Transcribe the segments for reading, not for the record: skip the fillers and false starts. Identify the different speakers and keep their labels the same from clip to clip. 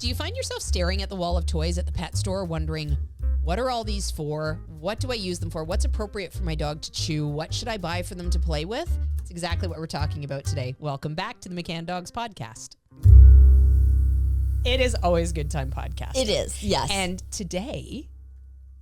Speaker 1: Do you find yourself staring at the wall of toys at the pet store wondering, what are all these for? What do I use them for? What's appropriate for my dog to chew? What should I buy for them to play with? It's exactly what we're talking about today. Welcome back to the McCann Dogs Podcast. It is always Good Time Podcast.
Speaker 2: It is, yes.
Speaker 1: And today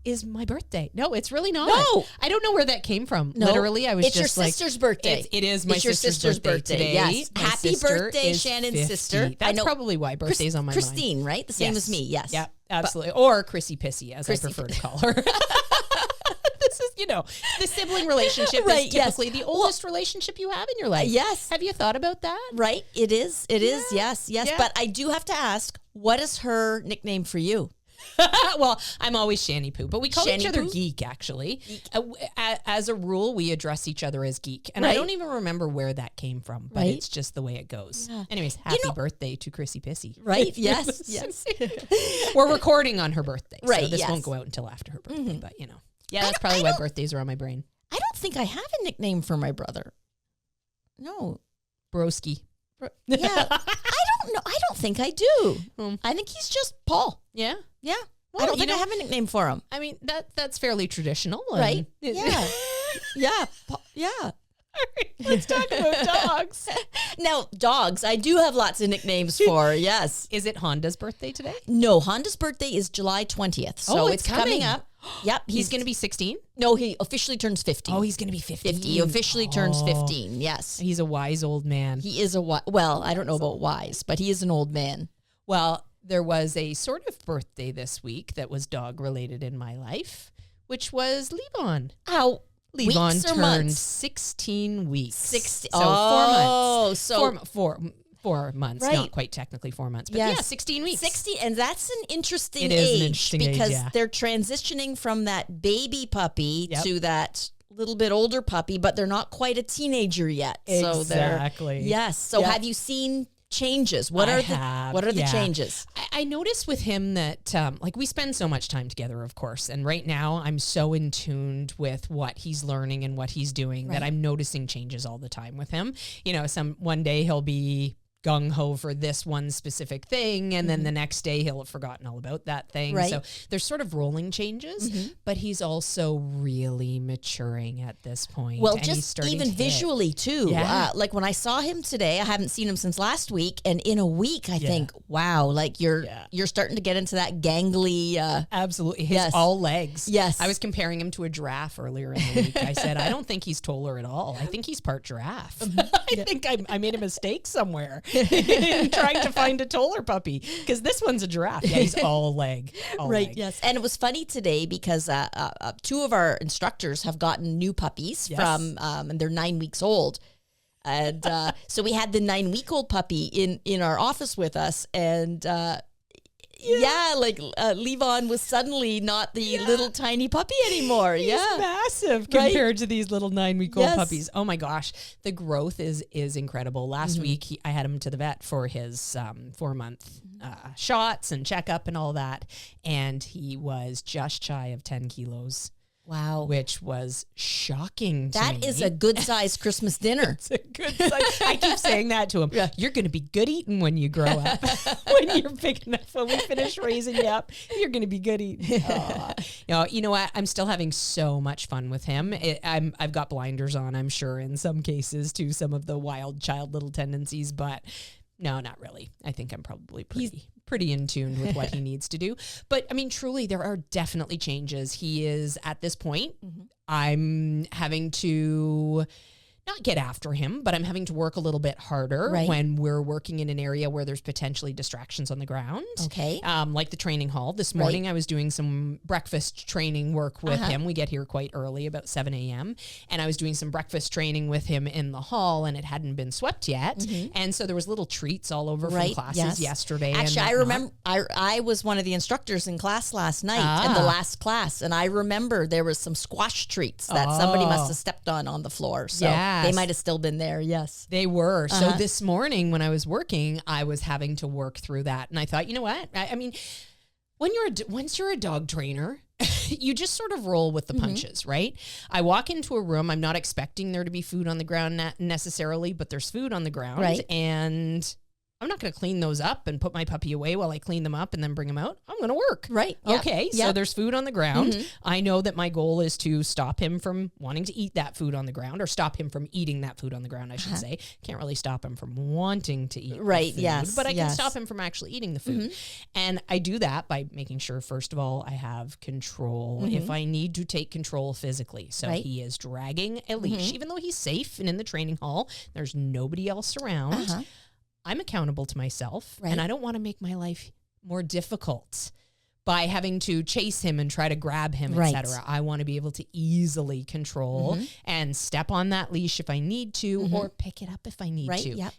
Speaker 1: is my birthday. No, it's really not.
Speaker 2: No.
Speaker 1: I don't know where that came from.
Speaker 2: No.
Speaker 1: Literally, I was
Speaker 2: it's
Speaker 1: just
Speaker 2: your
Speaker 1: like...
Speaker 2: sister's birthday.
Speaker 1: It is my
Speaker 2: sister's
Speaker 1: birthday today.
Speaker 2: Yes.
Speaker 1: My
Speaker 2: Happy
Speaker 1: sister
Speaker 2: birthday,
Speaker 1: is
Speaker 2: Shannon's
Speaker 1: 50.
Speaker 2: sister.
Speaker 1: That's probably why birthday's on my mind.
Speaker 2: Christine, right? The same as me, yes.
Speaker 1: Yeah, absolutely. Or Chrissy Pissy, as
Speaker 2: Chrissy
Speaker 1: I prefer to call her. This is, the sibling relationship
Speaker 2: Right,
Speaker 1: is typically the oldest relationship you have in your life.
Speaker 2: Yes.
Speaker 1: Have you thought about that?
Speaker 2: Right? It is, yes.
Speaker 1: Yeah.
Speaker 2: But I do have to ask, what is her nickname for you?
Speaker 1: Well, I'm always Shanny Poo, but we call each
Speaker 2: Shanny
Speaker 1: other
Speaker 2: Poo?
Speaker 1: Geek, actually. As a rule, we address each other as Geek. And I
Speaker 2: Right.
Speaker 1: don't even remember where that came from, but
Speaker 2: Right.
Speaker 1: it's just the way it goes.
Speaker 2: Yeah.
Speaker 1: Anyways, happy birthday to Chrissy Pissy.
Speaker 2: Right? Yes, yes.
Speaker 1: We're recording on her birthday,
Speaker 2: Right,
Speaker 1: so this
Speaker 2: yes.
Speaker 1: won't go out until after her birthday, but Yeah,
Speaker 2: I
Speaker 1: that's
Speaker 2: don't-
Speaker 1: probably
Speaker 2: I
Speaker 1: why
Speaker 2: don't-
Speaker 1: birthdays are on my brain.
Speaker 2: I don't think I have a nickname for my brother. No.
Speaker 1: Broski.
Speaker 2: Yeah. I don't know. I don't think I do. I think he's just Paul.
Speaker 1: Yeah?
Speaker 2: Yeah.
Speaker 1: Well,
Speaker 2: I don't think I have a nickname for him.
Speaker 1: I mean, that's fairly traditional.
Speaker 2: Right?
Speaker 1: And-
Speaker 2: Yeah. Yeah. Yeah.
Speaker 1: All right, let's talk about dogs.
Speaker 2: Now, dogs, I do have lots of nicknames for, yes.
Speaker 1: Is it Honda's birthday today?
Speaker 2: No, Honda's birthday is July 20th. So
Speaker 1: Oh,
Speaker 2: it's coming
Speaker 1: coming.
Speaker 2: up. Yep.
Speaker 1: He's going to be 16?
Speaker 2: No, he officially turns 15.
Speaker 1: Oh, he's going to be 15.
Speaker 2: 50. He officially turns 15, yes.
Speaker 1: He's a wise old man.
Speaker 2: He is well, I don't know about wise, but he is an old man.
Speaker 1: Well, there was a sort of birthday this week that was dog-related in my life, which was Levon.
Speaker 2: How?
Speaker 1: Levon
Speaker 2: Weeks or
Speaker 1: turned
Speaker 2: months?
Speaker 1: 16 weeks.
Speaker 2: 60.
Speaker 1: So 4 months.
Speaker 2: So
Speaker 1: 4 months,
Speaker 2: Right.
Speaker 1: not quite technically 4 months, but
Speaker 2: Yes.
Speaker 1: yeah, 16 weeks.
Speaker 2: 60, and that's an interesting
Speaker 1: It
Speaker 2: age.
Speaker 1: is an interesting age,
Speaker 2: because
Speaker 1: yeah.
Speaker 2: they're transitioning from that baby puppy
Speaker 1: Yep.
Speaker 2: to that little bit older puppy, but they're not quite a teenager yet. So
Speaker 1: Exactly.
Speaker 2: yes. So
Speaker 1: Yep.
Speaker 2: have you seen changes? What
Speaker 1: I
Speaker 2: are
Speaker 1: have,
Speaker 2: the
Speaker 1: yeah.
Speaker 2: changes?
Speaker 1: I noticed with him that, we spend so much time together, of course. And right now I'm so in tuned with what he's learning and what he's doing that I'm noticing changes all the time with him. One day he'll be gung-ho for this one specific thing, and then the next day he'll have forgotten all about that thing.
Speaker 2: Right.
Speaker 1: So there's sort of rolling changes, but he's also really maturing at this point.
Speaker 2: Well,
Speaker 1: and he's
Speaker 2: just
Speaker 1: starting
Speaker 2: even
Speaker 1: to hit.
Speaker 2: visually too.
Speaker 1: Yeah.
Speaker 2: Like when I saw him today, I haven't seen him since last week, and in a week, I think, wow, like you're starting to get into that gangly.
Speaker 1: Absolutely. His
Speaker 2: Yes.
Speaker 1: all legs.
Speaker 2: Yes.
Speaker 1: I was comparing him to a giraffe earlier in the week. I said, I don't think he's taller at all. I think he's part giraffe. I think I made a mistake somewhere in trying to find a taller puppy, because this one's a giraffe. Yeah, he's all leg. All
Speaker 2: Right.
Speaker 1: leg.
Speaker 2: Yes. And it was funny today because 2 of our instructors have gotten new puppies from, and they're 9 weeks old. And so we had the 9-week-old puppy in our office with us, and Levon was suddenly not the little tiny puppy anymore.
Speaker 1: He's
Speaker 2: yeah.
Speaker 1: massive
Speaker 2: Right.
Speaker 1: compared to these little 9-week-old
Speaker 2: Yes.
Speaker 1: puppies. Oh my gosh, the growth is incredible. Last week I had him to the vet for his 4-month shots and checkup and all that, and he was just shy of 10 kilos.
Speaker 2: Wow.
Speaker 1: Which was shocking to me.
Speaker 2: That is a good sized Christmas dinner.
Speaker 1: It's a good size. I keep saying that to him. Yeah. You're going to be good eating when you grow up. When you're big enough, when we finish raising you up, you're going to be good eating. You know what? I'm still having so much fun with him. I've got blinders on, I'm sure, in some cases to some of the wild child little tendencies, but no, not really. I think I'm probably pretty in tune with what he needs to do. But I mean, truly, there are definitely changes. He is at this point, I'm having to not get after him, but I'm having to work a little bit harder when we're working in an area where there's potentially distractions on the ground.
Speaker 2: Okay.
Speaker 1: Like the training hall. This morning I was doing some breakfast training work with him. We get here quite early, about 7 a.m. And I was doing some breakfast training with him in the hall, and it hadn't been swept yet. And so there was little treats all over from classes yesterday.
Speaker 2: Actually, I remember I was one of the instructors in class last night, in the last class, and I remember there was some squash treats that somebody must have stepped on the floor. So they might have still been there. Yes,
Speaker 1: they were. So this morning when I was working, I was having to work through that, and I thought, you know what? I mean, once you're a dog trainer, you just sort of roll with the punches, right? I walk into a room, I'm not expecting there to be food on the ground necessarily, but there's food on the ground, and I'm not going to clean those up and put my puppy away while I clean them up and then bring them out. I'm going to work.
Speaker 2: Right.
Speaker 1: Okay.
Speaker 2: Yep.
Speaker 1: So there's food on the ground. I know that my goal is to stop him from wanting to eat that food on the ground, or stop him from eating that food on the ground, I should say. Can't really stop him from wanting to eat the food,
Speaker 2: yes,
Speaker 1: but I can stop him from actually eating the food. And I do that by making sure, first of all, I have control if I need to take control physically. So he is dragging a leash, even though he's safe and in the training hall, there's nobody else around. I'm accountable to myself, and I don't want to make my life more difficult by having to chase him and try to grab him, etc. I want to be able to easily control and step on that leash if I need to, or pick it up if I need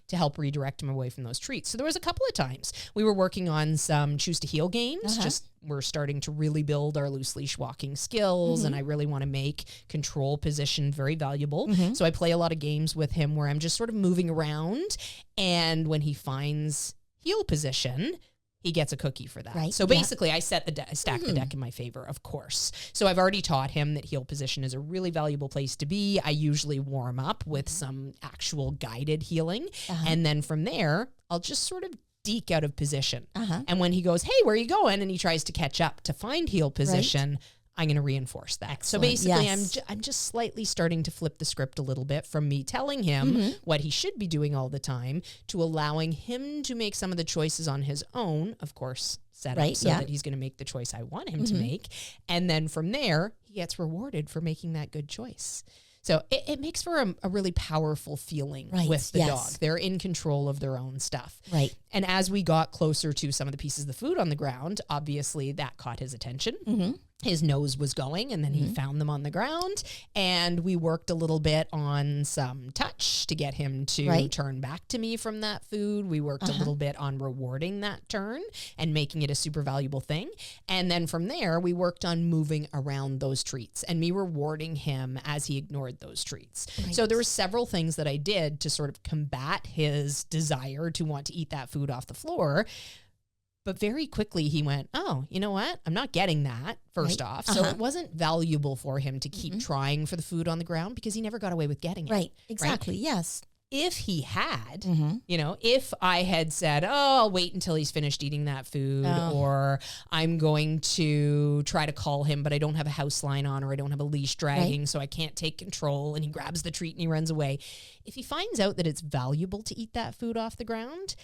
Speaker 1: to help redirect him away from those treats. So there was a couple of times we were working on some choose to heel games. Just we're starting to really build our loose leash walking skills, and I really want to make control position very valuable. So I play a lot of games with him where I'm just sort of moving around, and when he finds heel position, he gets a cookie for that. So basically, I set I stack the deck in my favor, of course. So I've already taught him that heel position is a really valuable place to be. I usually warm up with some actual guided healing, and then from there, I'll just sort of deke out of position. And when he goes, hey, where are you going? And he tries to catch up to find heel position, I'm going to reinforce that. Excellent. So basically, I'm just slightly starting to flip the script a little bit from me telling him what he should be doing all the time to allowing him to make some of the choices on his own, of course, set up so that he's going to make the choice I want him to make. And then from there, he gets rewarded for making that good choice. So it makes for a really powerful feeling with the dog. They're in control of their own stuff. And as we got closer to some of the pieces of the food on the ground, obviously that caught his attention. His nose was going, and then he found them on the ground, and we worked a little bit on some touch to get him to turn back to me from that food. We worked a little bit on rewarding that turn and making it a super valuable thing. And then from there, we worked on moving around those treats and me rewarding him as he ignored those treats. So there were several things that I did to sort of combat his desire to want to eat that food off the floor. But very quickly he went, oh, you know what? I'm not getting that, first off. So it wasn't valuable for him to keep trying for the food on the ground because he never got away with getting it.
Speaker 2: Exactly. Yes.
Speaker 1: If he had, you know, if I had said, oh, I'll wait until he's finished eating that food, or I'm going to try to call him, but I don't have a house line on, or I don't have a leash dragging, so I can't take control, and he grabs the treat and he runs away. If he finds out that it's valuable to eat that food off the ground,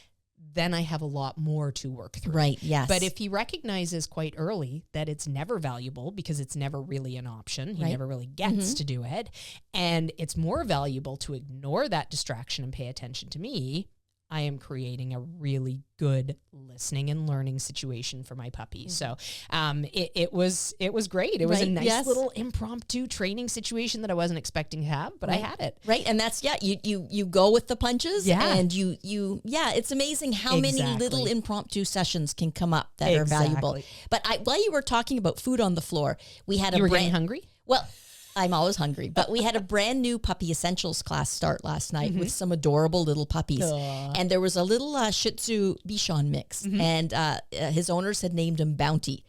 Speaker 1: then I have a lot more to work through. But if he recognizes quite early that it's never valuable because it's never really an option, he never really gets to do it, and it's more valuable to ignore that distraction and pay attention to me, I am creating a really good listening and learning situation for my puppy. So it was great. It was a nice little impromptu training situation that I wasn't expecting to have, but I had it.
Speaker 2: And that's, you go with the punches, and you it's amazing how many little impromptu sessions can come up that are valuable. But while you were talking about food on the floor, we had
Speaker 1: You were getting hungry?
Speaker 2: Well, I'm always hungry, but we had a brand new puppy essentials class start last night with some adorable little puppies. And there was a little Shih Tzu Bichon mix, and his owners had named him Bounty.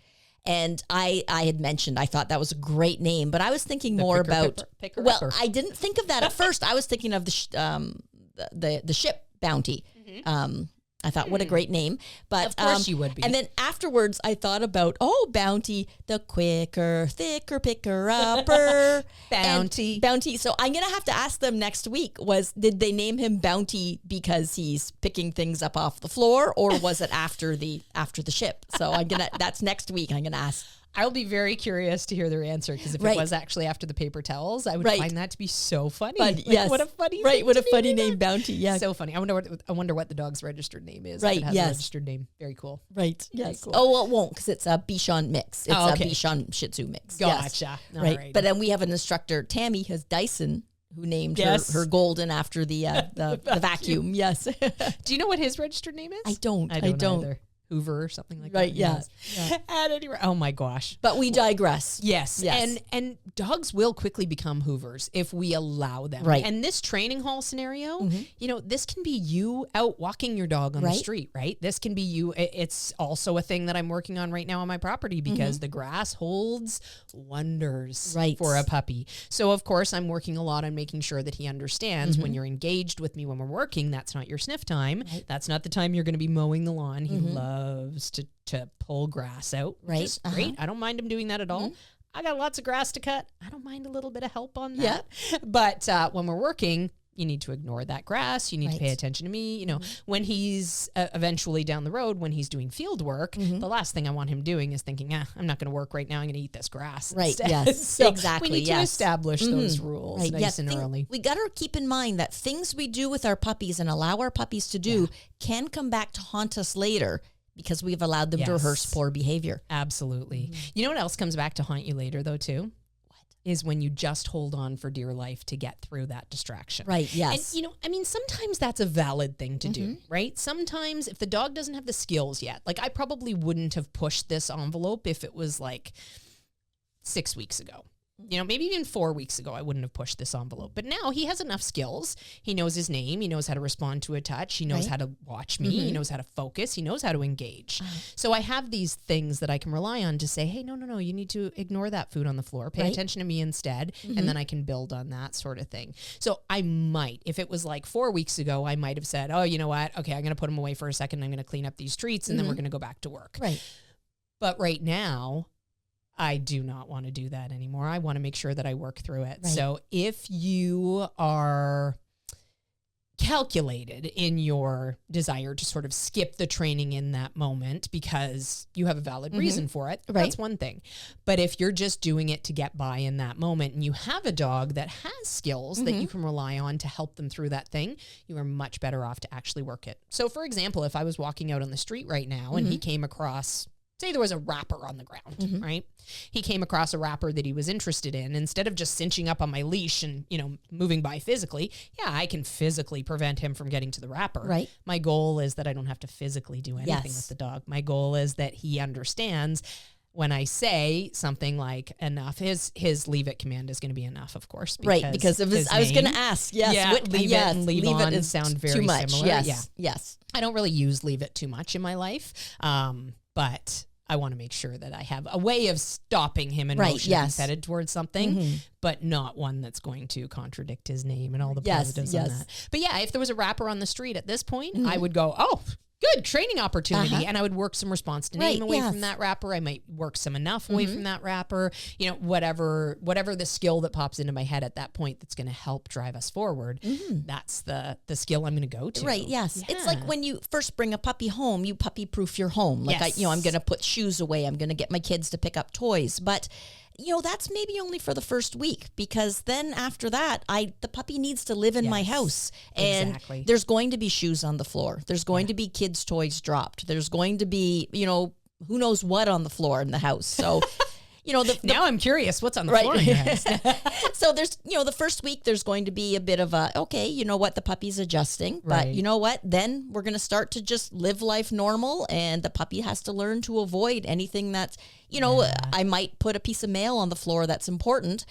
Speaker 2: And I had mentioned, I thought that was a great name, but I was thinking more about, I didn't think of that at first. I was thinking of the ship Bounty. I thought, what a great name. But
Speaker 1: of course you would be.
Speaker 2: And then afterwards, I thought about, Bounty, the quicker, thicker picker-upper. Bounty. So I'm going to have to ask them next week, did they name him Bounty because he's picking things up off the floor, or was it after the ship? So that's next week. I'm going to ask.
Speaker 1: I'll be very curious to hear their answer, because if it was actually after the paper towels, I would find that to be so funny. What a funny name.
Speaker 2: What a funny name, Bounty. Yeah.
Speaker 1: So funny. I wonder what the dog's registered name is. If it has a registered name. Very cool.
Speaker 2: Yes.
Speaker 1: Cool.
Speaker 2: Oh, well, it won't, because it's a Bichon mix. It's a Bichon Shih Tzu mix.
Speaker 1: Gotcha.
Speaker 2: Yes. Right. But then we have an instructor, Tammy, has Dyson, who named her golden after the vacuum. Yes.
Speaker 1: Do you know what his registered name is?
Speaker 2: I don't.
Speaker 1: Either. Hoover or something like that.
Speaker 2: Right, yeah.
Speaker 1: At any rate, oh my gosh.
Speaker 2: But we digress.
Speaker 1: Yes. And dogs will quickly become Hoovers if we allow them.
Speaker 2: Right.
Speaker 1: And this training hall scenario, this can be you out walking your dog on the street, right? This can be you. It's also a thing that I'm working on right now on my property because the grass holds wonders for a puppy. So of course I'm working a lot on making sure that he understands when you're engaged with me when we're working, that's not your sniff time. Right. That's not the time you're going to be mowing the lawn. He loves to pull grass out, which is great. I don't mind him doing that at all. I got lots of grass to cut. I don't mind a little bit of help on that. But when we're working, you need to ignore that grass. You need to pay attention to me. When he's eventually down the road, when he's doing field work, the last thing I want him doing is thinking, I'm not going to work right now. I'm going to eat this grass.
Speaker 2: Right.
Speaker 1: Instead.
Speaker 2: Yes.
Speaker 1: So
Speaker 2: exactly.
Speaker 1: We need to establish those rules nice and early.
Speaker 2: We got to keep in mind that things we do with our puppies and allow our puppies to do can come back to haunt us later because we've allowed them to rehearse poor behavior.
Speaker 1: Absolutely. You know what else comes back to haunt you later, though, too? Is when you just hold on for dear life to get through that distraction.
Speaker 2: Right, yes.
Speaker 1: And, sometimes that's a valid thing to do, right? Sometimes if the dog doesn't have the skills yet, like I probably wouldn't have pushed this envelope if it was like 6 weeks ago. Maybe even 4 weeks ago, I wouldn't have pushed this envelope. But now he has enough skills. He knows his name. He knows how to respond to a touch. He knows how to watch me. He knows how to focus. He knows how to engage. So I have these things that I can rely on to say, hey, no, you need to ignore that food on the floor. Pay attention to me instead. And then I can build on that sort of thing. So I might, if it was like 4 weeks ago, I might have said, oh, you know what? Okay, I'm going to put him away for a second. I'm going to clean up these treats and then we're going to go back to work.
Speaker 2: Right.
Speaker 1: But right now, I do not want to do that anymore. I want to make sure that I work through it. Right. So if you are calculated in your desire to sort of skip the training in that moment because you have a valid reason for it, that's one thing. But if you're just doing it to get by in that moment and you have a dog that has skills that you can rely on to help them through that thing, you are much better off to actually work it. So for example, if I was walking out on the street right now and he came across, say there was a wrapper on the ground, right? He came across a wrapper that he was interested in. Instead of just cinching up on my leash and, moving by physically, I can physically prevent him from getting to the wrapper.
Speaker 2: Right.
Speaker 1: My goal is that I don't have to physically do anything with the dog. My goal is that he understands when I say something like enough, his leave it command is going to be enough, of course.
Speaker 2: Because of his I was going to ask,
Speaker 1: leave it and leave on
Speaker 2: it
Speaker 1: sound very
Speaker 2: too much.
Speaker 1: similar.
Speaker 2: Yes.
Speaker 1: I don't really use leave it too much in my life, but I want to make sure that I have a way of stopping him in motion if he's headed towards something, but not one that's going to contradict his name and all the positives on that. But if there was a wrapper on the street at this point, I would go, oh, good training opportunity. And I would work some response to name away from that wrapper. I might work some enough away from that wrapper, whatever the skill that pops into my head at that point that's going to help drive us forward. That's the skill I'm going to go to.
Speaker 2: Right. Yes. Yeah. It's like when you first bring a puppy home, you puppy proof your home. Like I'm going to put shoes away. I'm going to get my kids to pick up toys, but that's maybe only for the first week because then after that, the puppy needs to live in my house and there's going to be shoes on the floor. There's going to be kids' toys dropped. There's going to be, who knows what on the floor in the house. So,
Speaker 1: now I'm curious what's on the floor in your house.
Speaker 2: So there's, the first week there's going to be a bit of the puppy's adjusting, but you know what? Then we're going to start to just live life normal and the puppy has to learn to avoid anything that's, I might put a piece of mail on the floor that's important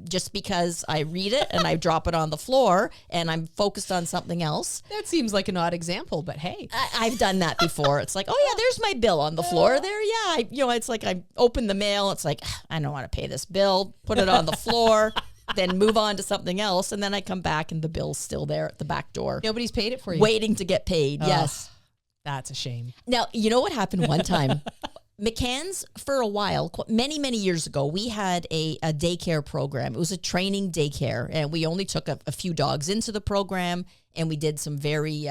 Speaker 2: just because I read it and I drop it on the floor and I'm focused on something else.
Speaker 1: That seems like an odd example, but hey.
Speaker 2: I've done that before. It's like, oh yeah, there's my bill on the floor there. Yeah, it's like I open the mail. It's like, I don't want to pay this bill. Put it on the floor. Then move on to something else. And then I come back and the bill's still there at the back door.
Speaker 1: Nobody's paid it for you.
Speaker 2: Waiting to get paid. Yes.
Speaker 1: That's a shame.
Speaker 2: Now, you know what happened one time? McCann's, for a while, many, many years ago, we had a daycare program. It was a training daycare, and we only took a few dogs into the program, and we did some very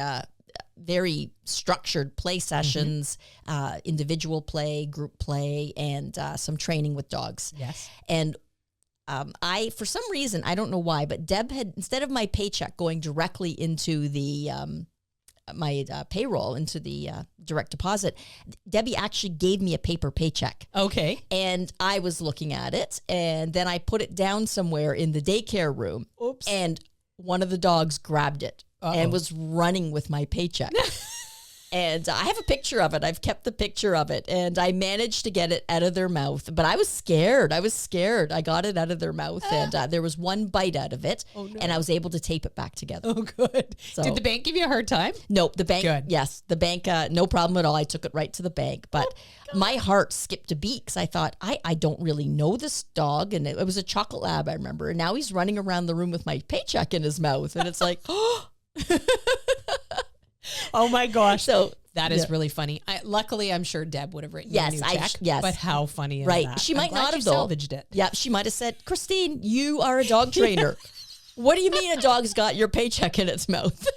Speaker 2: structured play sessions, individual play, group play, and some training with dogs.
Speaker 1: Yes.
Speaker 2: And for some reason, I don't know why, but Deb had, instead of my paycheck going directly into the my payroll, into the direct deposit, Debbie actually gave me a paper paycheck.
Speaker 1: Okay.
Speaker 2: And I was looking at it, and then I put it down somewhere in the daycare room.
Speaker 1: Oops.
Speaker 2: And one of the dogs grabbed it and was running with my paycheck. And I have a picture of it. I've kept the picture of it. And I managed to get it out of their mouth. But I was scared. I got it out of their mouth. And there was one bite out of it. Oh, no. And I was able to tape it back together.
Speaker 1: Oh, good. So, did the bank give you a hard time?
Speaker 2: Nope. The bank,
Speaker 1: good.
Speaker 2: Yes. The bank, no problem at all. I took it right to the bank. But my heart skipped a beat because I thought, I don't really know this dog. And it was a chocolate lab, I remember. And now he's running around the room with my paycheck in his mouth. And it's like,
Speaker 1: oh my gosh.
Speaker 2: So
Speaker 1: that is really funny. Luckily, I'm sure Deb would have written a new check.
Speaker 2: Yes.
Speaker 1: But how funny is
Speaker 2: right.
Speaker 1: that?
Speaker 2: She might not have
Speaker 1: salvaged it.
Speaker 2: Yeah, she might have said, Christine, you are a dog trainer. What do you mean a dog's got your paycheck in its mouth?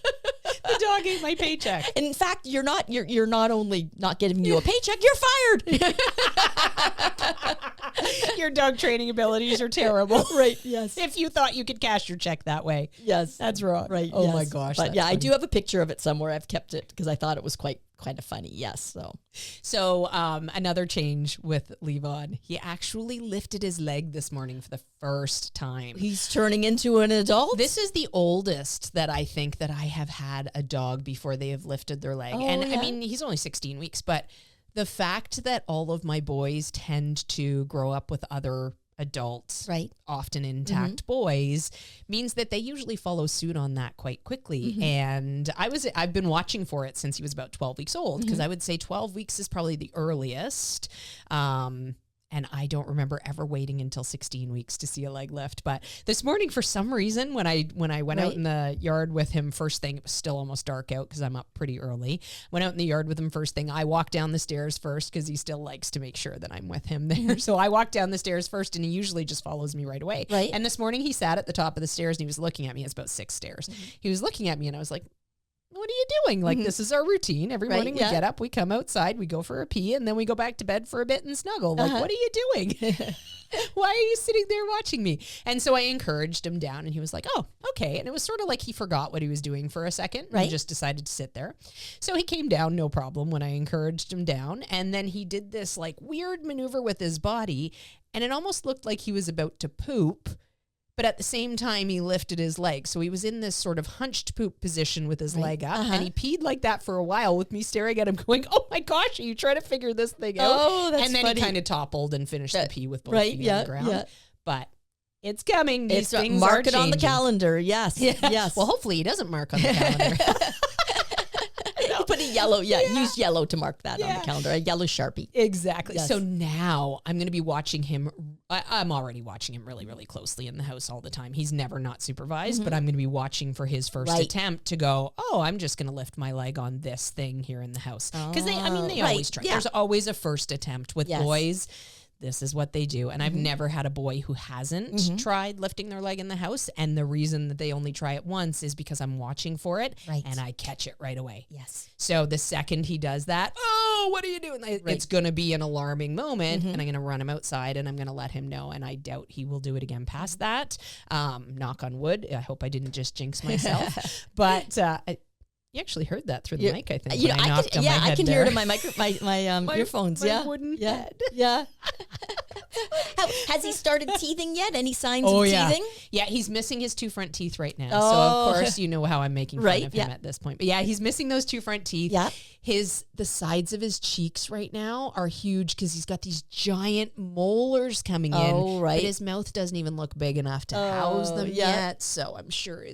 Speaker 1: The dog ate my paycheck.
Speaker 2: In fact, you're not only not giving you a paycheck, you're fired.
Speaker 1: Your dog training abilities are terrible.
Speaker 2: Right, yes.
Speaker 1: If you thought you could cash your check that way.
Speaker 2: Yes.
Speaker 1: That's wrong.
Speaker 2: Right.
Speaker 1: Oh
Speaker 2: yes.
Speaker 1: my gosh.
Speaker 2: But yeah, funny. I do have a picture of it somewhere. I've kept it because I thought it was quite of funny. Yes.
Speaker 1: So another change with Levon. He actually lifted his leg this morning for the first time.
Speaker 2: He's turning into an adult?
Speaker 1: This is the oldest that I think that I have had a dog before they have lifted their leg.
Speaker 2: Oh,
Speaker 1: and
Speaker 2: yeah.
Speaker 1: I mean, he's only 16 weeks, but the fact that all of my boys tend to grow up with other adults,
Speaker 2: right,
Speaker 1: often intact boys, means that they usually follow suit on that quite quickly. And I've been watching for it since he was about 12 weeks old, because I would say 12 weeks is probably the earliest. And I don't remember ever waiting until 16 weeks to see a leg lift. But this morning, for some reason, when I went out in the yard with him first thing, it was still almost dark out because I'm up pretty early. Went out in the yard with him first thing. I walked down the stairs first because he still likes to make sure that I'm with him there. So I walked down the stairs first, and he usually just follows me right away.
Speaker 2: Right.
Speaker 1: And this morning, he sat at the top of the stairs, and he was looking at me. It's about 6 stairs. He was looking at me, and I was like, what are you doing? Like, this is our routine. Every morning we get up, we come outside, we go for a pee, and then we go back to bed for a bit and snuggle. Like, what are you doing? Why are you sitting there watching me? And so I encouraged him down, and he was like, oh, okay. And it was sort of like he forgot what he was doing for a second and just decided to sit there. So he came down, no problem, when I encouraged him down. And then he did this like weird maneuver with his body, and it almost looked like he was about to poop. But at the same time, he lifted his leg. So he was in this sort of hunched poop position with his leg up. And he peed like that for a while with me staring at him going, oh my gosh, are you trying to figure this thing out?
Speaker 2: Oh, that's
Speaker 1: And then
Speaker 2: funny.
Speaker 1: he kind of toppled and finished the pee with both feet on the ground.
Speaker 2: Yeah.
Speaker 1: But it's coming. These things
Speaker 2: mark
Speaker 1: are
Speaker 2: it on the
Speaker 1: changing.
Speaker 2: calendar. Yes. Yes.
Speaker 1: Well, hopefully he doesn't mark on the calendar.
Speaker 2: Put a yellow, use yellow to mark that on the calendar, a yellow Sharpie.
Speaker 1: Exactly.
Speaker 2: Yes.
Speaker 1: So now I'm going to be watching him. I'm already watching him really, really closely in the house all the time. He's never not supervised, but I'm going to be watching for his first attempt to go, oh, I'm just going to lift my leg on this thing here in the house. Because they always try.
Speaker 2: Yeah.
Speaker 1: There's always a first attempt with boys. This is what they do. And I've never had a boy who hasn't tried lifting their leg in the house. And the reason that they only try it once is because I'm watching for it and I catch it right away.
Speaker 2: Yes.
Speaker 1: So the second he does that, oh, what are you doing? It's going to be an alarming moment, and I'm going to run him outside, and I'm going to let him know. And I doubt he will do it again past that. Knock on wood. I hope I didn't just jinx myself. But you actually heard that through the mic, I think.
Speaker 2: I can hear it in my earphones.
Speaker 1: My wooden head.
Speaker 2: Yeah. Has he started teething yet? Any signs of teething?
Speaker 1: Yeah, he's missing his 2 front teeth right now. So, of course, you know how I'm making fun of him at this point. But yeah, he's missing those 2 front teeth.
Speaker 2: Yeah.
Speaker 1: The sides of his cheeks right now are huge because he's got these giant molars coming in.
Speaker 2: Oh, right.
Speaker 1: But his mouth doesn't even look big enough to house them yet. So I'm sure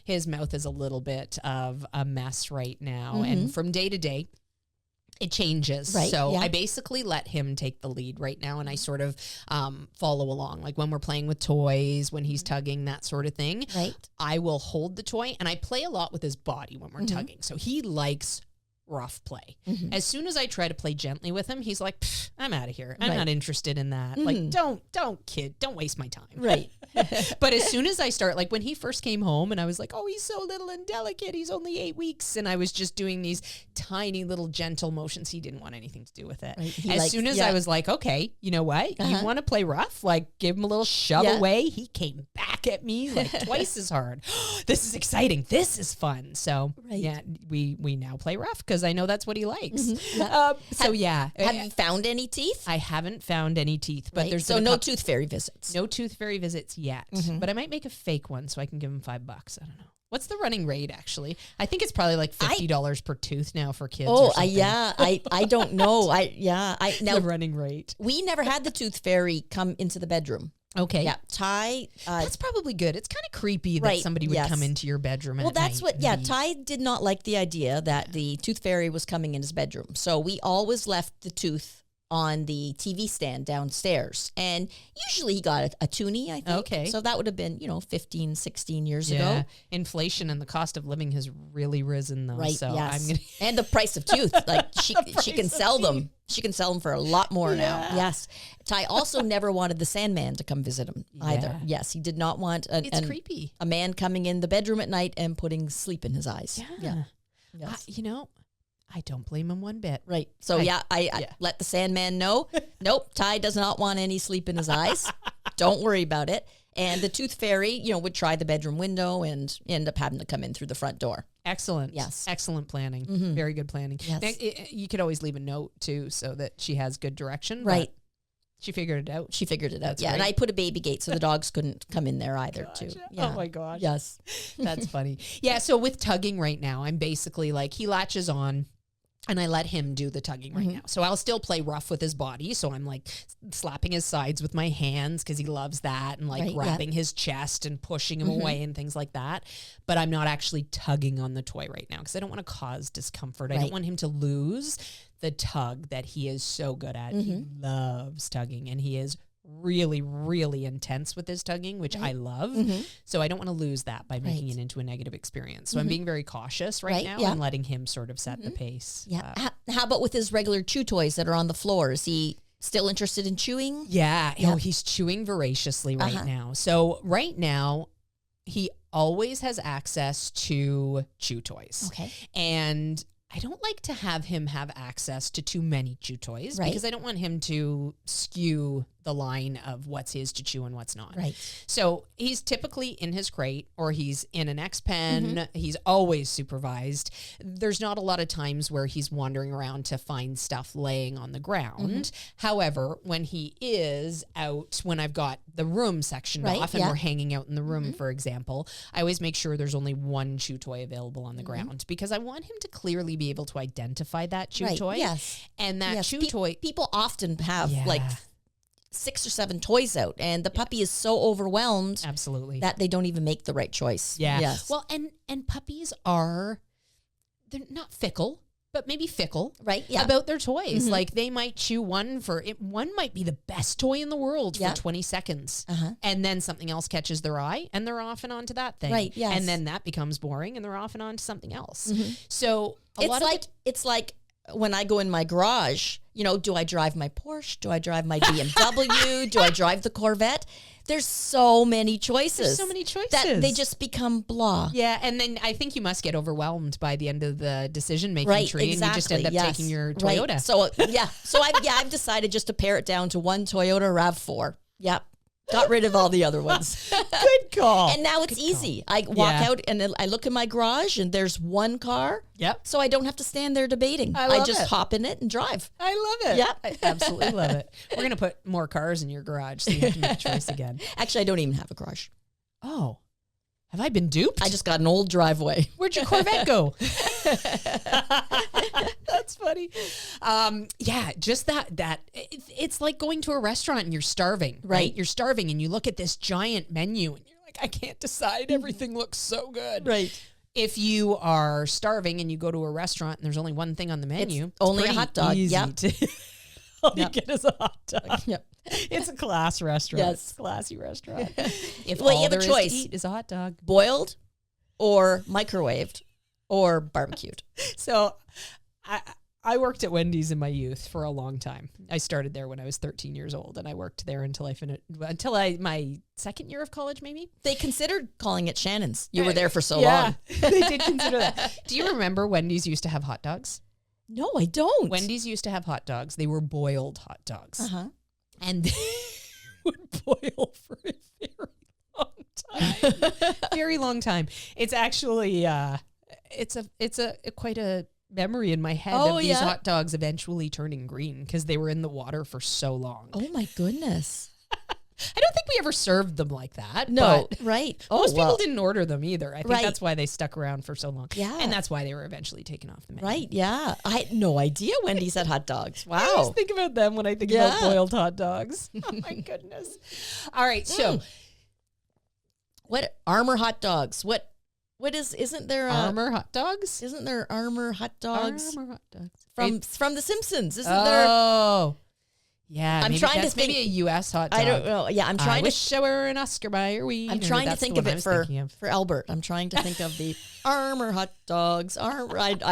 Speaker 1: his mouth is a little bit of a mess right now. And from day to day, it changes.
Speaker 2: Right,
Speaker 1: so I basically let him take the lead right now, and I sort of follow along. Like when we're playing with toys, when he's tugging, that sort of thing.
Speaker 2: Right.
Speaker 1: I will hold the toy, and I play a lot with his body when we're tugging. So he likes rough play. As soon as I try to play gently with him, he's like, I'm out of here. I'm not interested in that. Like, don't waste my time.
Speaker 2: Right.
Speaker 1: But as soon as I start, like when he first came home and I was like, oh, he's so little and delicate. He's only 8 weeks. And I was just doing these tiny little gentle motions. He didn't want anything to do with it. Right. As soon as I was like, okay, you know what? You want to play rough? Like give him a little shove away. He came back at me like twice as hard. This is exciting. This is fun. So yeah, we now play rough because I know that's what he likes.
Speaker 2: Have you found any teeth?
Speaker 1: I haven't found any teeth, but there's
Speaker 2: no tooth fairy visits.
Speaker 1: No tooth fairy visits yet, but I might make a fake one so I can give him $5. I don't know. What's the running rate, actually? I think it's probably like $50 per tooth now for kids.
Speaker 2: Oh,
Speaker 1: or something.
Speaker 2: Yeah. I don't know. Now
Speaker 1: The running rate.
Speaker 2: we never had the tooth fairy come into the bedroom.
Speaker 1: Okay.
Speaker 2: Yeah. Ty.
Speaker 1: That's probably good. It's kind of creepy that
Speaker 2: Right,
Speaker 1: somebody would
Speaker 2: yes.
Speaker 1: come into your bedroom
Speaker 2: Well,
Speaker 1: at
Speaker 2: that's
Speaker 1: night
Speaker 2: what,
Speaker 1: and
Speaker 2: yeah,
Speaker 1: be-
Speaker 2: Ty did not like the idea that the tooth fairy was coming in his bedroom. So we always left the tooth on the TV stand downstairs. And usually he got a toonie, I think.
Speaker 1: Okay.
Speaker 2: So that would have been, 15, 16 years
Speaker 1: Yeah.
Speaker 2: ago.
Speaker 1: Inflation and the cost of living has really risen, though.
Speaker 2: Right,
Speaker 1: So
Speaker 2: yes.
Speaker 1: I'm gonna.
Speaker 2: And the price of tooth. Like she can
Speaker 1: of
Speaker 2: sell them.
Speaker 1: teeth.
Speaker 2: She can sell them for a lot more now.
Speaker 1: Yeah.
Speaker 2: Yes. Ty also never wanted the Sandman to come visit him either.
Speaker 1: Yeah.
Speaker 2: Yes, he did not want
Speaker 1: It's creepy.
Speaker 2: a man coming in the bedroom at night and putting sleep in his eyes.
Speaker 1: Yeah.
Speaker 2: Yes.
Speaker 1: I don't blame him one bit.
Speaker 2: Right. So I let the Sandman know. Nope, Ty does not want any sleep in his eyes. Don't worry about it. And the tooth fairy, would try the bedroom window and end up having to come in through the front door.
Speaker 1: Excellent.
Speaker 2: Yes.
Speaker 1: Excellent planning. Very good planning.
Speaker 2: Yes.
Speaker 1: Now, you could always leave a note too, so that she has good direction. but
Speaker 2: Right.
Speaker 1: She figured it out.
Speaker 2: She figured it out.
Speaker 1: That's
Speaker 2: Yeah. And
Speaker 1: great.
Speaker 2: I put a baby gate so the dogs couldn't come in there either too. Yeah.
Speaker 1: Oh my gosh.
Speaker 2: Yes.
Speaker 1: That's funny. Yeah. So with tugging right now, I'm basically like, he latches on and I let him do the tugging right now. So I'll still play rough with his body. So I'm like slapping his sides with my hands because he loves that, and like
Speaker 2: Right, yeah.
Speaker 1: grabbing his chest and pushing him away and things like that. But I'm not actually tugging on the toy right now because I don't want to cause discomfort. I
Speaker 2: Right.
Speaker 1: don't want him to lose the tug that he is so good at. He loves tugging, and he is really, really intense with his tugging, which I love. So I don't want to lose that by making it into a negative experience. So I'm being very cautious right now
Speaker 2: yeah.
Speaker 1: and letting him sort of set the pace.
Speaker 2: Yeah. How about with his regular chew toys that are on the floor? Is he still interested in chewing?
Speaker 1: Yeah. Oh, he's chewing voraciously right now. So right now, he always has access to chew toys.
Speaker 2: Okay.
Speaker 1: And I don't like to have him have access to too many chew toys because I don't want him to skew the line of what's his to chew and what's not.
Speaker 2: Right.
Speaker 1: So he's typically in his crate or he's in an X pen. He's always supervised. There's not a lot of times where he's wandering around to find stuff laying on the ground. However, when he is out, when I've got the room sectioned off and we're hanging out in the room, for example, I always make sure there's only one chew toy available on the ground because I want him to clearly be able to identify that chew toy.
Speaker 2: Yes.
Speaker 1: And that chew toy.
Speaker 2: People often have like 6 or 7 toys out, and the puppy is so overwhelmed
Speaker 1: Absolutely.
Speaker 2: that they don't even make the right choice.
Speaker 1: Yeah.
Speaker 2: Yes.
Speaker 1: Well, and puppies they're not fickle, but maybe fickle.
Speaker 2: Right. Yeah.
Speaker 1: About their toys. Like they might chew one might be the best toy in the world
Speaker 2: Yeah.
Speaker 1: for 20 seconds. And then something else catches their eye and they're off and on to that thing.
Speaker 2: Right, yes.
Speaker 1: And then that becomes boring and they're off and on to something else. So
Speaker 2: It's like when I go in my garage, do I drive my Porsche? Do I drive my BMW? Do I drive the Corvette? There's so many choices.
Speaker 1: There's so many choices.
Speaker 2: That they just become blah.
Speaker 1: Yeah, and then I think you must get overwhelmed by the end of the decision-making tree, and you just end up taking your Toyota.
Speaker 2: Right. So I've decided just to pare it down to one Toyota RAV4. Yep. Got rid of all the other ones.
Speaker 1: Good call.
Speaker 2: And now it's easy. I walk out and then I look in my garage and there's one car.
Speaker 1: Yep.
Speaker 2: So I don't have to stand there debating.
Speaker 1: I
Speaker 2: just
Speaker 1: it.
Speaker 2: hop in it and drive.
Speaker 1: I love it.
Speaker 2: Yeah.
Speaker 1: I absolutely love it. We're going to put more cars in your garage so you have to make a choice again.
Speaker 2: Actually, I don't even have a garage.
Speaker 1: Oh, have I been duped?
Speaker 2: I just got an old driveway.
Speaker 1: Where'd your Corvette go? That's funny. Yeah, just that it's like going to a restaurant and you're starving, right? You're starving and you look at this giant menu and you're like, I can't decide. Everything looks so good.
Speaker 2: Right.
Speaker 1: If you are starving and you go to a restaurant and there's only one thing on the menu,
Speaker 2: it's only a hot dog.
Speaker 1: Yep. All you get is a hot dog.
Speaker 2: Yep.
Speaker 1: It's a class restaurant.
Speaker 2: Yes.
Speaker 1: It's a classy restaurant. If
Speaker 2: Well, you
Speaker 1: all
Speaker 2: have a
Speaker 1: there is
Speaker 2: choice.
Speaker 1: to eat is a hot dog.
Speaker 2: Boiled or microwaved or barbecued.
Speaker 1: So I worked at Wendy's in my youth for a long time. I started there when I was 13 years old, and I worked there until my second year of college, maybe.
Speaker 2: They considered calling it Shannon's. You were there for so
Speaker 1: Yeah,
Speaker 2: long.
Speaker 1: they did consider that. Do you remember Wendy's used to have hot dogs?
Speaker 2: No, I don't.
Speaker 1: Wendy's used to have hot dogs. They were boiled hot dogs.
Speaker 2: Uh-huh.
Speaker 1: And they would boil for a very long time. Very long time. It's actually it's a quite a memory in my head of these hot dogs eventually turning green because they were in the water for so long.
Speaker 2: Oh my goodness.
Speaker 1: I don't think we ever served them like that.
Speaker 2: No,
Speaker 1: but
Speaker 2: right.
Speaker 1: Most people didn't order them either. I think
Speaker 2: Right.
Speaker 1: that's why they stuck around for so long.
Speaker 2: Yeah.
Speaker 1: And that's why they were eventually taken off the menu.
Speaker 2: Right, yeah. I had no idea Wendy's had hot dogs.
Speaker 1: I always
Speaker 2: Wow.
Speaker 1: think about them when I think about boiled hot dogs. Oh my goodness. All right, so
Speaker 2: What Armor hot dogs? Isn't there
Speaker 1: Armor hot dogs?
Speaker 2: Isn't there Armor hot dogs
Speaker 1: Armor hot dogs.
Speaker 2: from The Simpsons? Isn't there?
Speaker 1: Oh. Yeah,
Speaker 2: I'm
Speaker 1: maybe
Speaker 2: trying to
Speaker 1: that's maybe
Speaker 2: think-
Speaker 1: a U.S. hot dog.
Speaker 2: I don't know. Yeah, I'm
Speaker 1: I
Speaker 2: trying to
Speaker 1: wish I were an Oscar Mayer wiener.
Speaker 2: I'm trying to
Speaker 1: That's the
Speaker 2: think
Speaker 1: one
Speaker 2: of
Speaker 1: I
Speaker 2: it
Speaker 1: was
Speaker 2: for
Speaker 1: thinking of.
Speaker 2: Albert. I'm trying to think of the Armor hot dogs. I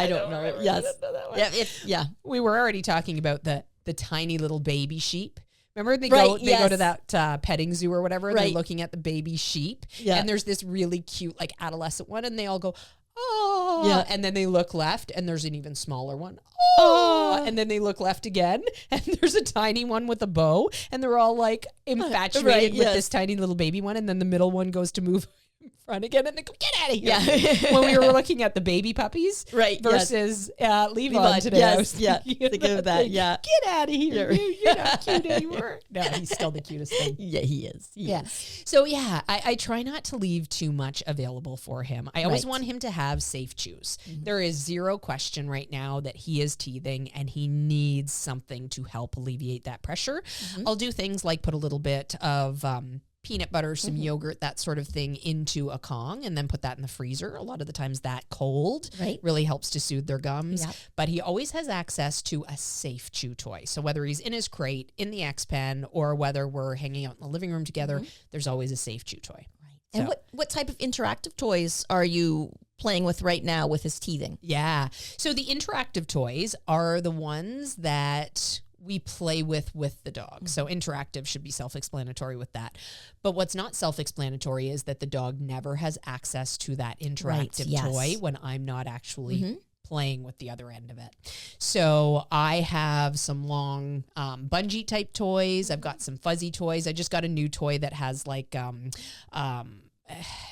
Speaker 2: don't know it. Yes. Yeah.
Speaker 1: We were already talking about the tiny little baby sheep. Remember they
Speaker 2: Right,
Speaker 1: go
Speaker 2: yes.
Speaker 1: to that petting zoo or whatever, and they're
Speaker 2: Right.
Speaker 1: looking at the baby sheep.
Speaker 2: Yeah.
Speaker 1: And there's this really cute like adolescent one, and they all go, oh.
Speaker 2: Yeah.
Speaker 1: And then they look left, and there's an even smaller one. Oh. And then they look left again, and there's a tiny one with a bow, and they're all like infatuated
Speaker 2: Right,
Speaker 1: with
Speaker 2: yes.
Speaker 1: this tiny little baby one, and then the middle one goes to move in front again, and they go, get out of here.
Speaker 2: Yeah.
Speaker 1: When we were looking at the baby puppies
Speaker 2: Right, yes.
Speaker 1: versus Levon today. I was
Speaker 2: Yes,
Speaker 1: thinking
Speaker 2: of that, yeah.
Speaker 1: Get out of here. You're not cute anymore. No, he's still the cutest thing.
Speaker 2: Yeah, he is.
Speaker 1: Yeah. So yeah, I try not to leave too much available for him. I always
Speaker 2: Right.
Speaker 1: want him to have safe chews. There is zero question right now that he is teething and he needs something to help alleviate that pressure. I'll do things like put a little bit of peanut butter, some yogurt, that sort of thing into a Kong and then put that in the freezer. A lot of the times that cold
Speaker 2: Right.
Speaker 1: really helps to soothe their gums.
Speaker 2: Yep.
Speaker 1: But he always has access to a safe chew toy. So whether he's in his crate, in the X Pen, or whether we're hanging out in the living room together, there's always a safe chew toy.
Speaker 2: And
Speaker 1: So-
Speaker 2: what type of interactive toys are you playing with right now with his teething?
Speaker 1: Yeah. So the interactive toys are the ones that we play with the dog. So interactive should be self-explanatory with that. But what's not self-explanatory is that the dog never has access to that interactive
Speaker 2: yes.
Speaker 1: toy when I'm not actually playing with the other end of it. So I have some long bungee type toys. I've got some fuzzy toys. I just got a new toy that has like, I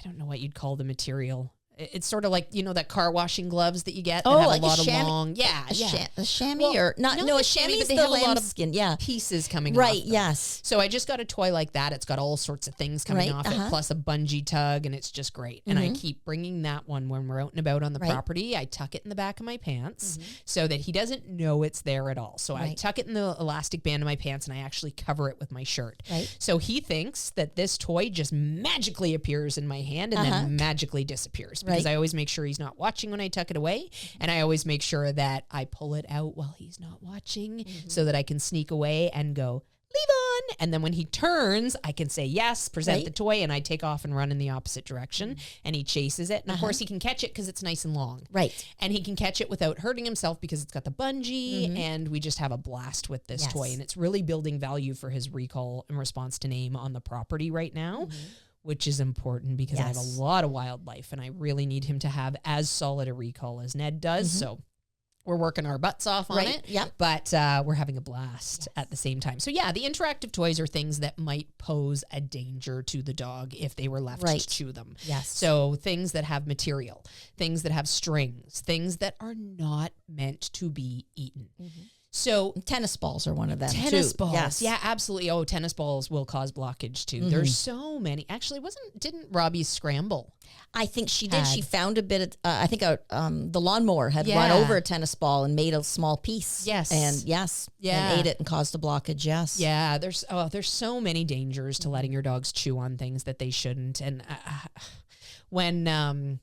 Speaker 1: don't know what you'd call the material. It's sort of like, you know, that car washing gloves that you get that have
Speaker 2: like
Speaker 1: a lot of
Speaker 2: chamois,
Speaker 1: long,
Speaker 2: a chamois
Speaker 1: Well,
Speaker 2: or not?
Speaker 1: not
Speaker 2: No,
Speaker 1: a
Speaker 2: a
Speaker 1: chamois,
Speaker 2: chamois,
Speaker 1: but they
Speaker 2: the
Speaker 1: have a lot
Speaker 2: lamb
Speaker 1: of
Speaker 2: skin. Yeah,
Speaker 1: pieces coming off
Speaker 2: right.
Speaker 1: them.
Speaker 2: Yes.
Speaker 1: So I just got a toy like that. It's got all sorts of things coming
Speaker 2: Right,
Speaker 1: off it, plus a bungee tug, and it's just great. And I keep bringing that one when we're out and about on the
Speaker 2: Right.
Speaker 1: property. I tuck it in the back of my pants so that he doesn't know it's there at all. So I
Speaker 2: Right.
Speaker 1: tuck it in the elastic band of my pants, and I actually cover it with my shirt.
Speaker 2: Right.
Speaker 1: So he thinks that this toy just magically appears in my hand and then magically disappears because
Speaker 2: Right.
Speaker 1: I always make sure he's not watching when I tuck it away, and I always make sure that I pull it out while he's not watching so that I can sneak away and go, leave on. And then when he turns, I can say yes, present
Speaker 2: Right.
Speaker 1: the toy, and I take off and run in the opposite direction, and he chases it. And of course, he can catch it because it's nice and long.
Speaker 2: Right.
Speaker 1: And he can catch it without hurting himself because it's got the bungee, and we just have a blast with this
Speaker 2: Yes.
Speaker 1: toy. And it's really building value for his recall and response to name on the property right now. Which is important because I have
Speaker 2: Yes.
Speaker 1: a lot of wildlife and I really need him to have as solid a recall as Ned does. So we're working our butts off on
Speaker 2: Right,
Speaker 1: it,
Speaker 2: yep.
Speaker 1: but we're having a blast at the same time. So yeah, the interactive toys are things that might pose a danger to the dog if they were left
Speaker 2: Right.
Speaker 1: to chew them.
Speaker 2: Yes.
Speaker 1: So things that have material, things that have strings, things that are not meant to be eaten. So
Speaker 2: Tennis balls are one of them.
Speaker 1: tennis
Speaker 2: too.
Speaker 1: balls.
Speaker 2: Yes.
Speaker 1: Yeah, absolutely. Oh, tennis balls will cause blockage too. There's so many. Actually, didn't Robbie scramble?
Speaker 2: I think she did. She
Speaker 1: Had.
Speaker 2: found a bit of, I think the lawnmower had run
Speaker 1: Yeah.
Speaker 2: over a tennis ball and made a small piece.
Speaker 1: Yes.
Speaker 2: And yes.
Speaker 1: Yeah.
Speaker 2: And ate it and caused a blockage. Yes.
Speaker 1: Yeah, there's so many dangers to letting your dogs chew on things that they shouldn't. And when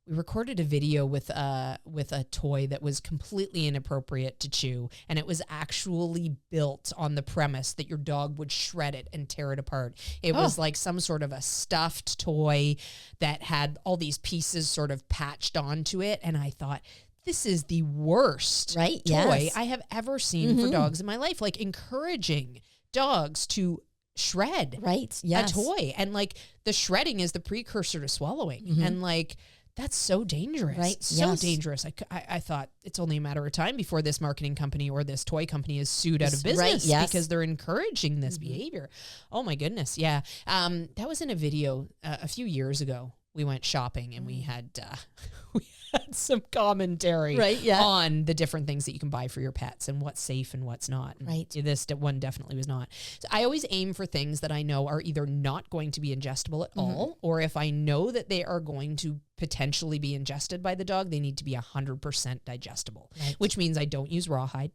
Speaker 1: we recorded a video with a toy that was completely inappropriate to chew, and it was actually built on the premise that your dog would shred it and tear it apart. It was like some sort of a stuffed toy that had all these pieces sort of patched onto it, and I thought, this is the worst
Speaker 2: Right,
Speaker 1: toy
Speaker 2: yes.
Speaker 1: I have ever seen for dogs in my life. Like encouraging dogs to shred
Speaker 2: Right. Yes.
Speaker 1: a toy, and like the shredding is the precursor to swallowing, and like that's so dangerous.
Speaker 2: Right,
Speaker 1: So
Speaker 2: yes.
Speaker 1: dangerous. I thought it's only a matter of time before this marketing company or this toy company is sued out of
Speaker 2: Right,
Speaker 1: business
Speaker 2: yes.
Speaker 1: because they're encouraging this behavior. Oh my goodness. Yeah. That was in a video a few years ago we went shopping and we had some commentary
Speaker 2: Right,
Speaker 1: on the different things that you can buy for your pets and what's safe and what's not. And
Speaker 2: right.
Speaker 1: this one definitely was not. So I always aim for things that I know are either not going to be ingestible at all, or if I know that they are going to potentially be ingested by the dog, they need to be 100% digestible, which means I don't use rawhide.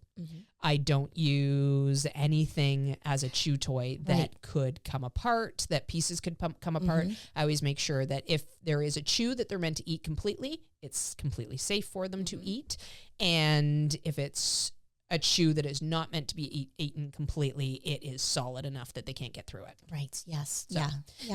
Speaker 1: I don't use anything as a chew toy that could come apart, that pieces could come apart. I always make sure that if there is a chew that they're meant to eat completely, it's completely safe for them to eat. And if it's a chew that is not meant to be eaten completely, it is solid enough that they can't get through it.
Speaker 2: Right. Yes.
Speaker 1: So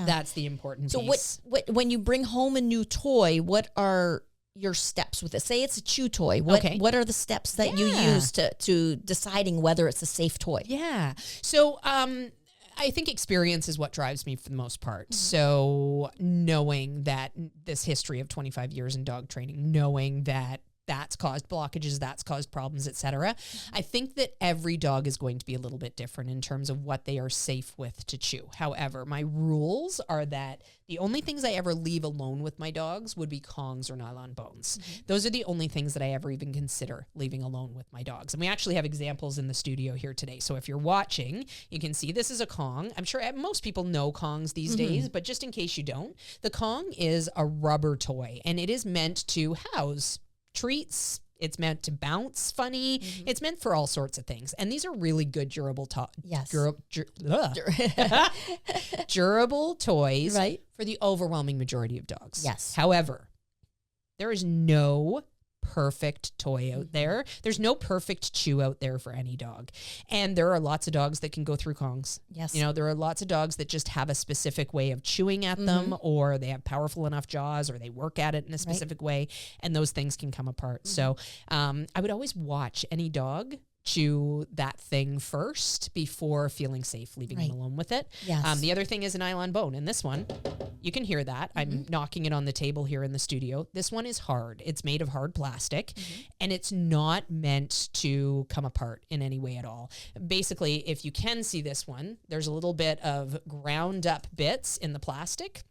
Speaker 1: that's the important piece.
Speaker 2: So when you bring home a new toy, what are your steps with it? Say it's a chew toy. What are the steps that you use to deciding whether it's a safe toy?
Speaker 1: Yeah. So I think experience is what drives me for the most part. So knowing that this history of 25 years in dog training, knowing that that's caused blockages, that's caused problems, etc. I think that every dog is going to be a little bit different in terms of what they are safe with to chew. However, my rules are that the only things I ever leave alone with my dogs would be Kongs or nylon bones. Those are the only things that I ever even consider leaving alone with my dogs. And we actually have examples in the studio here today. So if you're watching, you can see this is a Kong. I'm sure most people know Kongs these days, but just in case you don't, the Kong is a rubber toy and it is meant to house treats. It's meant to bounce funny. It's meant for all sorts of things. And these are really good durable durable toys for the overwhelming majority of dogs.
Speaker 2: Yes.
Speaker 1: However, there is no perfect toy out there. There's no perfect chew out there for any dog. And there are lots of dogs that can go through Kongs.
Speaker 2: Yes.
Speaker 1: You know, there are lots of dogs that just have a specific way of chewing at them, or they have powerful enough jaws, or they work at it in a specific way, and those things can come apart. So I would always watch any dog chew that thing first before feeling safe leaving them alone with it.
Speaker 2: Yes.
Speaker 1: The other thing is a nylon bone. And this one, you can hear that. I'm knocking it on the table here in the studio. This one is hard. It's made of hard plastic, and it's not meant to come apart in any way at all. Basically, if you can see this one, there's a little bit of ground up bits in the plastic,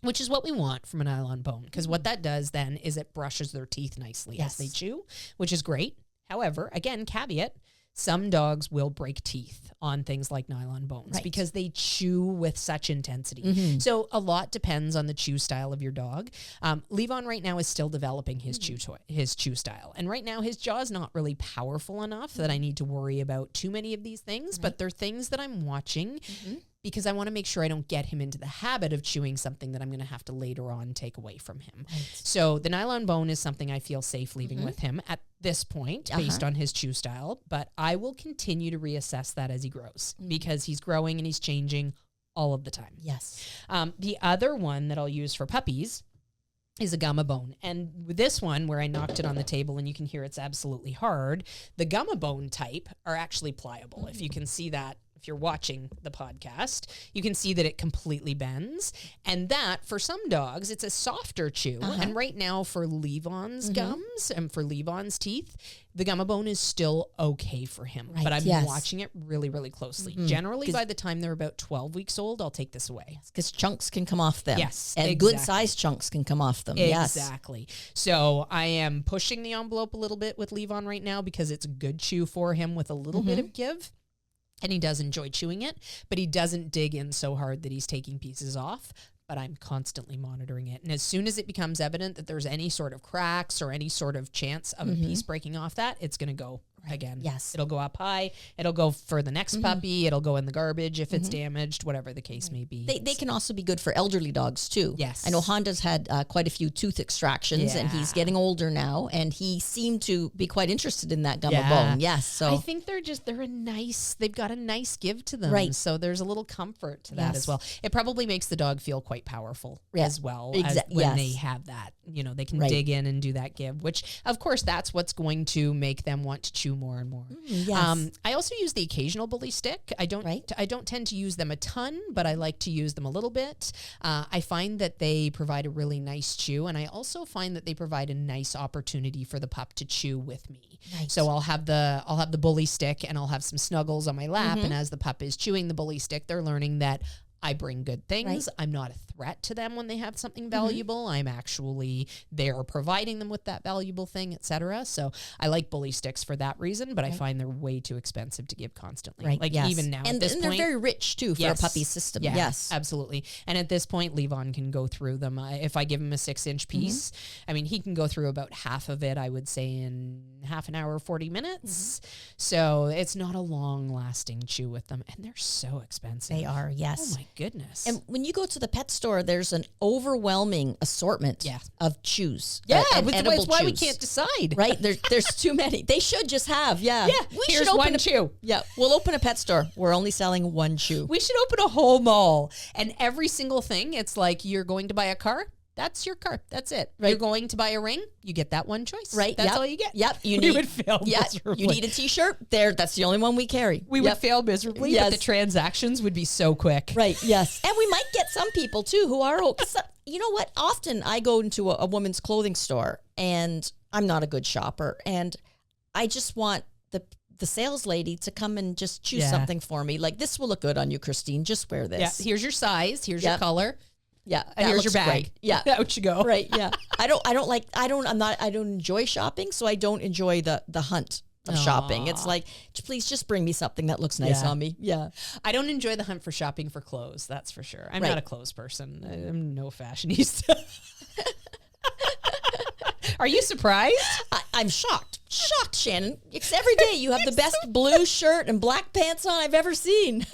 Speaker 1: which is what we want from a nylon bone, because what that does then is it brushes their teeth nicely as they chew, which is great. However, again, caveat, some dogs will break teeth on things like nylon bones because they chew with such intensity. So a lot depends on the chew style of your dog. Levon right now is still developing his chew style. And right now his jaw is not really powerful enough that I need to worry about too many of these things, but they're things that I'm watching because I want to make sure I don't get him into the habit of chewing something that I'm going to have to later on take away from him. So the nylon bone is something I feel safe leaving with him at this point based on his chew style, but I will continue to reassess that as he grows because he's growing and he's changing all of the time.
Speaker 2: Yes.
Speaker 1: The other one that I'll use for puppies is a gumma bone. And with this one, where I knocked it on the table and you can hear it's absolutely hard, the gumma bone type are actually pliable. If you can see that, if you're watching the podcast, you can see that it completely bends. And that, for some dogs, it's a softer chew. And right now, for Levon's gums and for Levon's teeth, the gumma bone is still okay for him. But I'm watching it really, really closely. Generally, by the time they're about 12 weeks old, I'll take this away.
Speaker 2: Because chunks can come off them.
Speaker 1: Yes.
Speaker 2: And good-sized chunks can come off them.
Speaker 1: Exactly. So I am pushing the envelope a little bit with Levon right now because it's a good chew for him with a little bit of give. And he does enjoy chewing it, but he doesn't dig in so hard that he's taking pieces off. But I'm constantly monitoring it. And as soon as it becomes evident that there's any sort of cracks or any sort of chance of a piece breaking off that, it's going to go again.
Speaker 2: Yes.
Speaker 1: It'll go up high. It'll go for the next puppy. It'll go in the garbage if it's damaged, whatever the case may be.
Speaker 2: They can also be good for elderly dogs too.
Speaker 1: Yes.
Speaker 2: I know Honda's had quite a few tooth extractions and he's getting older now and he seemed to be quite interested in that gumma bone. Yes. So
Speaker 1: I think they've got a nice give to them. Right. So there's a little comfort to that as well. It probably makes the dog feel quite powerful as well as when they have that. You know, they can dig in and do that give, which of course that's what's going to make them want to chew more and more. I also use the occasional bully stick. I don't tend to use them a ton, but I like to use them a little bit. I find that they provide a really nice chew, and I also find that they provide a nice opportunity for the pup to chew with me. So I'll have the bully stick and I'll have some snuggles on my lap, and as the pup is chewing the bully stick, they're learning that I bring good things. I'm not a threat to them when they have something valuable. I'm actually there providing them with that valuable thing, etc. So I like bully sticks for that reason, but I find they're way too expensive to give constantly.
Speaker 2: Right.
Speaker 1: Like
Speaker 2: Yes.
Speaker 1: even now
Speaker 2: and
Speaker 1: at this
Speaker 2: they're
Speaker 1: point,
Speaker 2: very rich too for a puppy system.
Speaker 1: yeah,
Speaker 2: Yes.
Speaker 1: absolutely. And at this point, Levon can go through them. If I give him a 6-inch piece, I mean, he can go through about half of it, I would say, in half an hour, 40 minutes. So it's not a long lasting chew with them. And they're so expensive.
Speaker 2: They are, yes.
Speaker 1: Oh my goodness.
Speaker 2: And when you go to the pet store, there's an overwhelming assortment of chews.
Speaker 1: Yeah,
Speaker 2: edible
Speaker 1: it's why we
Speaker 2: chews.
Speaker 1: can't decide.
Speaker 2: Right? There's too many. They should just have,
Speaker 1: Yeah, here's
Speaker 2: open
Speaker 1: one chew.
Speaker 2: Yeah, we'll open a pet store. We're only selling one chew.
Speaker 1: We should open a whole mall. And every single thing, it's like you're going to buy a car. That's your car. That's it.
Speaker 2: Right.
Speaker 1: You're going to buy a ring. You get that one choice.
Speaker 2: Right.
Speaker 1: That's all you get.
Speaker 2: Yep.
Speaker 1: We would fail miserably.
Speaker 2: You need a T-shirt. There. That's the only one we carry.
Speaker 1: We would fail miserably, but the transactions would be so quick.
Speaker 2: Right. Yes. And we might get some people too who are, you know what? Often I go into a woman's clothing store and I'm not a good shopper and I just want the sales lady to come and just choose something for me. Like, this will look good on you, Christine. Just wear this.
Speaker 1: Yeah. Here's your size. Here's your color.
Speaker 2: Yeah,
Speaker 1: and here's your bag.
Speaker 2: Great. Yeah,
Speaker 1: out you go.
Speaker 2: Right. Yeah, I don't enjoy shopping, so I don't enjoy the hunt of shopping. It's like, please just bring me something that looks nice on me. Yeah,
Speaker 1: I don't enjoy the hunt for shopping for clothes. That's for sure. I'm not a clothes person. I'm no fashionista. Are you surprised?
Speaker 2: I'm shocked. Shocked, Shannon. It's every day you have the best blue shirt and black pants on I've ever seen.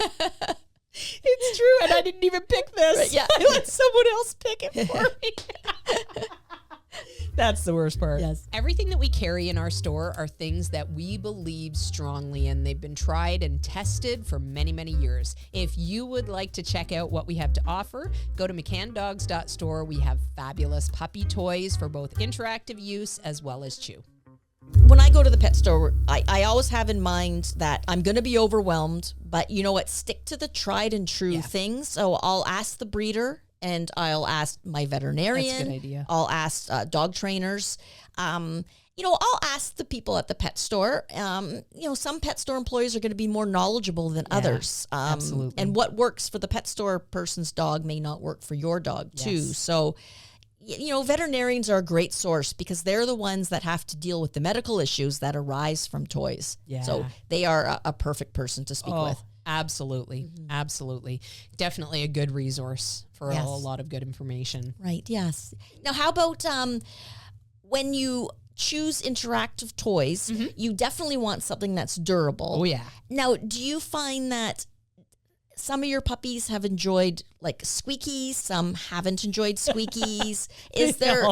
Speaker 1: It's true, and I didn't even pick this.
Speaker 2: Right, yeah.
Speaker 1: I let someone else pick it for me. That's the worst part.
Speaker 2: Yes.
Speaker 1: Everything that we carry in our store are things that we believe strongly in. They've been tried and tested for many, many years. If you would like to check out what we have to offer, go to mccandogs.store. We have fabulous puppy toys for both interactive use as well as chew.
Speaker 2: When I go to the pet store, I always have in mind that I'm going to be overwhelmed, but you know what? Stick to the tried and true things. So I'll ask the breeder and I'll ask my veterinarian.
Speaker 1: That's a good idea.
Speaker 2: I'll ask dog trainers. I'll ask the people at the pet store. Some pet store employees are going to be more knowledgeable than others.
Speaker 1: Absolutely.
Speaker 2: And what works for the pet store person's dog may not work for your dog too. So veterinarians are a great source because they're the ones that have to deal with the medical issues that arise from toys.
Speaker 1: Yeah.
Speaker 2: So they are a perfect person to speak with.
Speaker 1: Absolutely. Absolutely. Definitely a good resource for a lot of good information.
Speaker 2: Right. Yes. Now, how about when you choose interactive toys, you definitely want something that's durable.
Speaker 1: Oh, yeah.
Speaker 2: Now, do you find that some of your puppies have enjoyed like squeakies, some haven't enjoyed squeakies? Is there,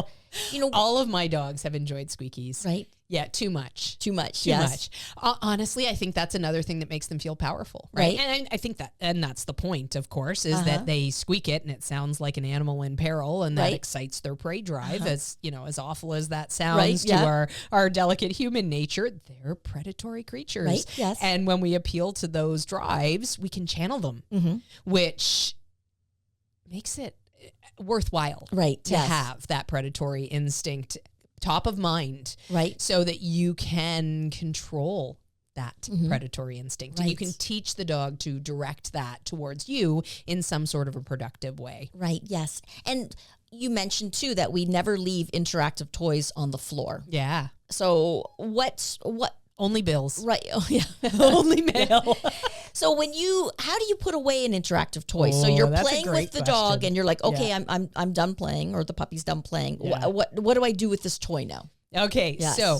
Speaker 1: all of my dogs have enjoyed squeakies.
Speaker 2: Right.
Speaker 1: Yeah, too much.
Speaker 2: Too much.
Speaker 1: Too much. Honestly, I think that's another thing that makes them feel powerful. Right. And I think and that's the point, of course, is that they squeak it and it sounds like an animal in peril and that excites their prey drive. As awful as that sounds to our delicate human nature, they're predatory creatures.
Speaker 2: Right. Yes.
Speaker 1: And when we appeal to those drives, we can channel them, which makes it worthwhile to have that predatory instinct top of mind,
Speaker 2: right?
Speaker 1: So that you can control that predatory instinct.
Speaker 2: Right.
Speaker 1: And you can teach the dog to direct that towards you in some sort of a productive way.
Speaker 2: Right, yes. And you mentioned too that we never leave interactive toys on the floor.
Speaker 1: Yeah.
Speaker 2: So what
Speaker 1: only bills.
Speaker 2: Right. Oh yeah.
Speaker 1: Only mail.
Speaker 2: So how do you put away an interactive toy? So you're playing with the dog and you're like, okay, I'm done playing, or the puppy's done playing. Yeah. What do I do with this toy now?
Speaker 1: Okay. Yes. So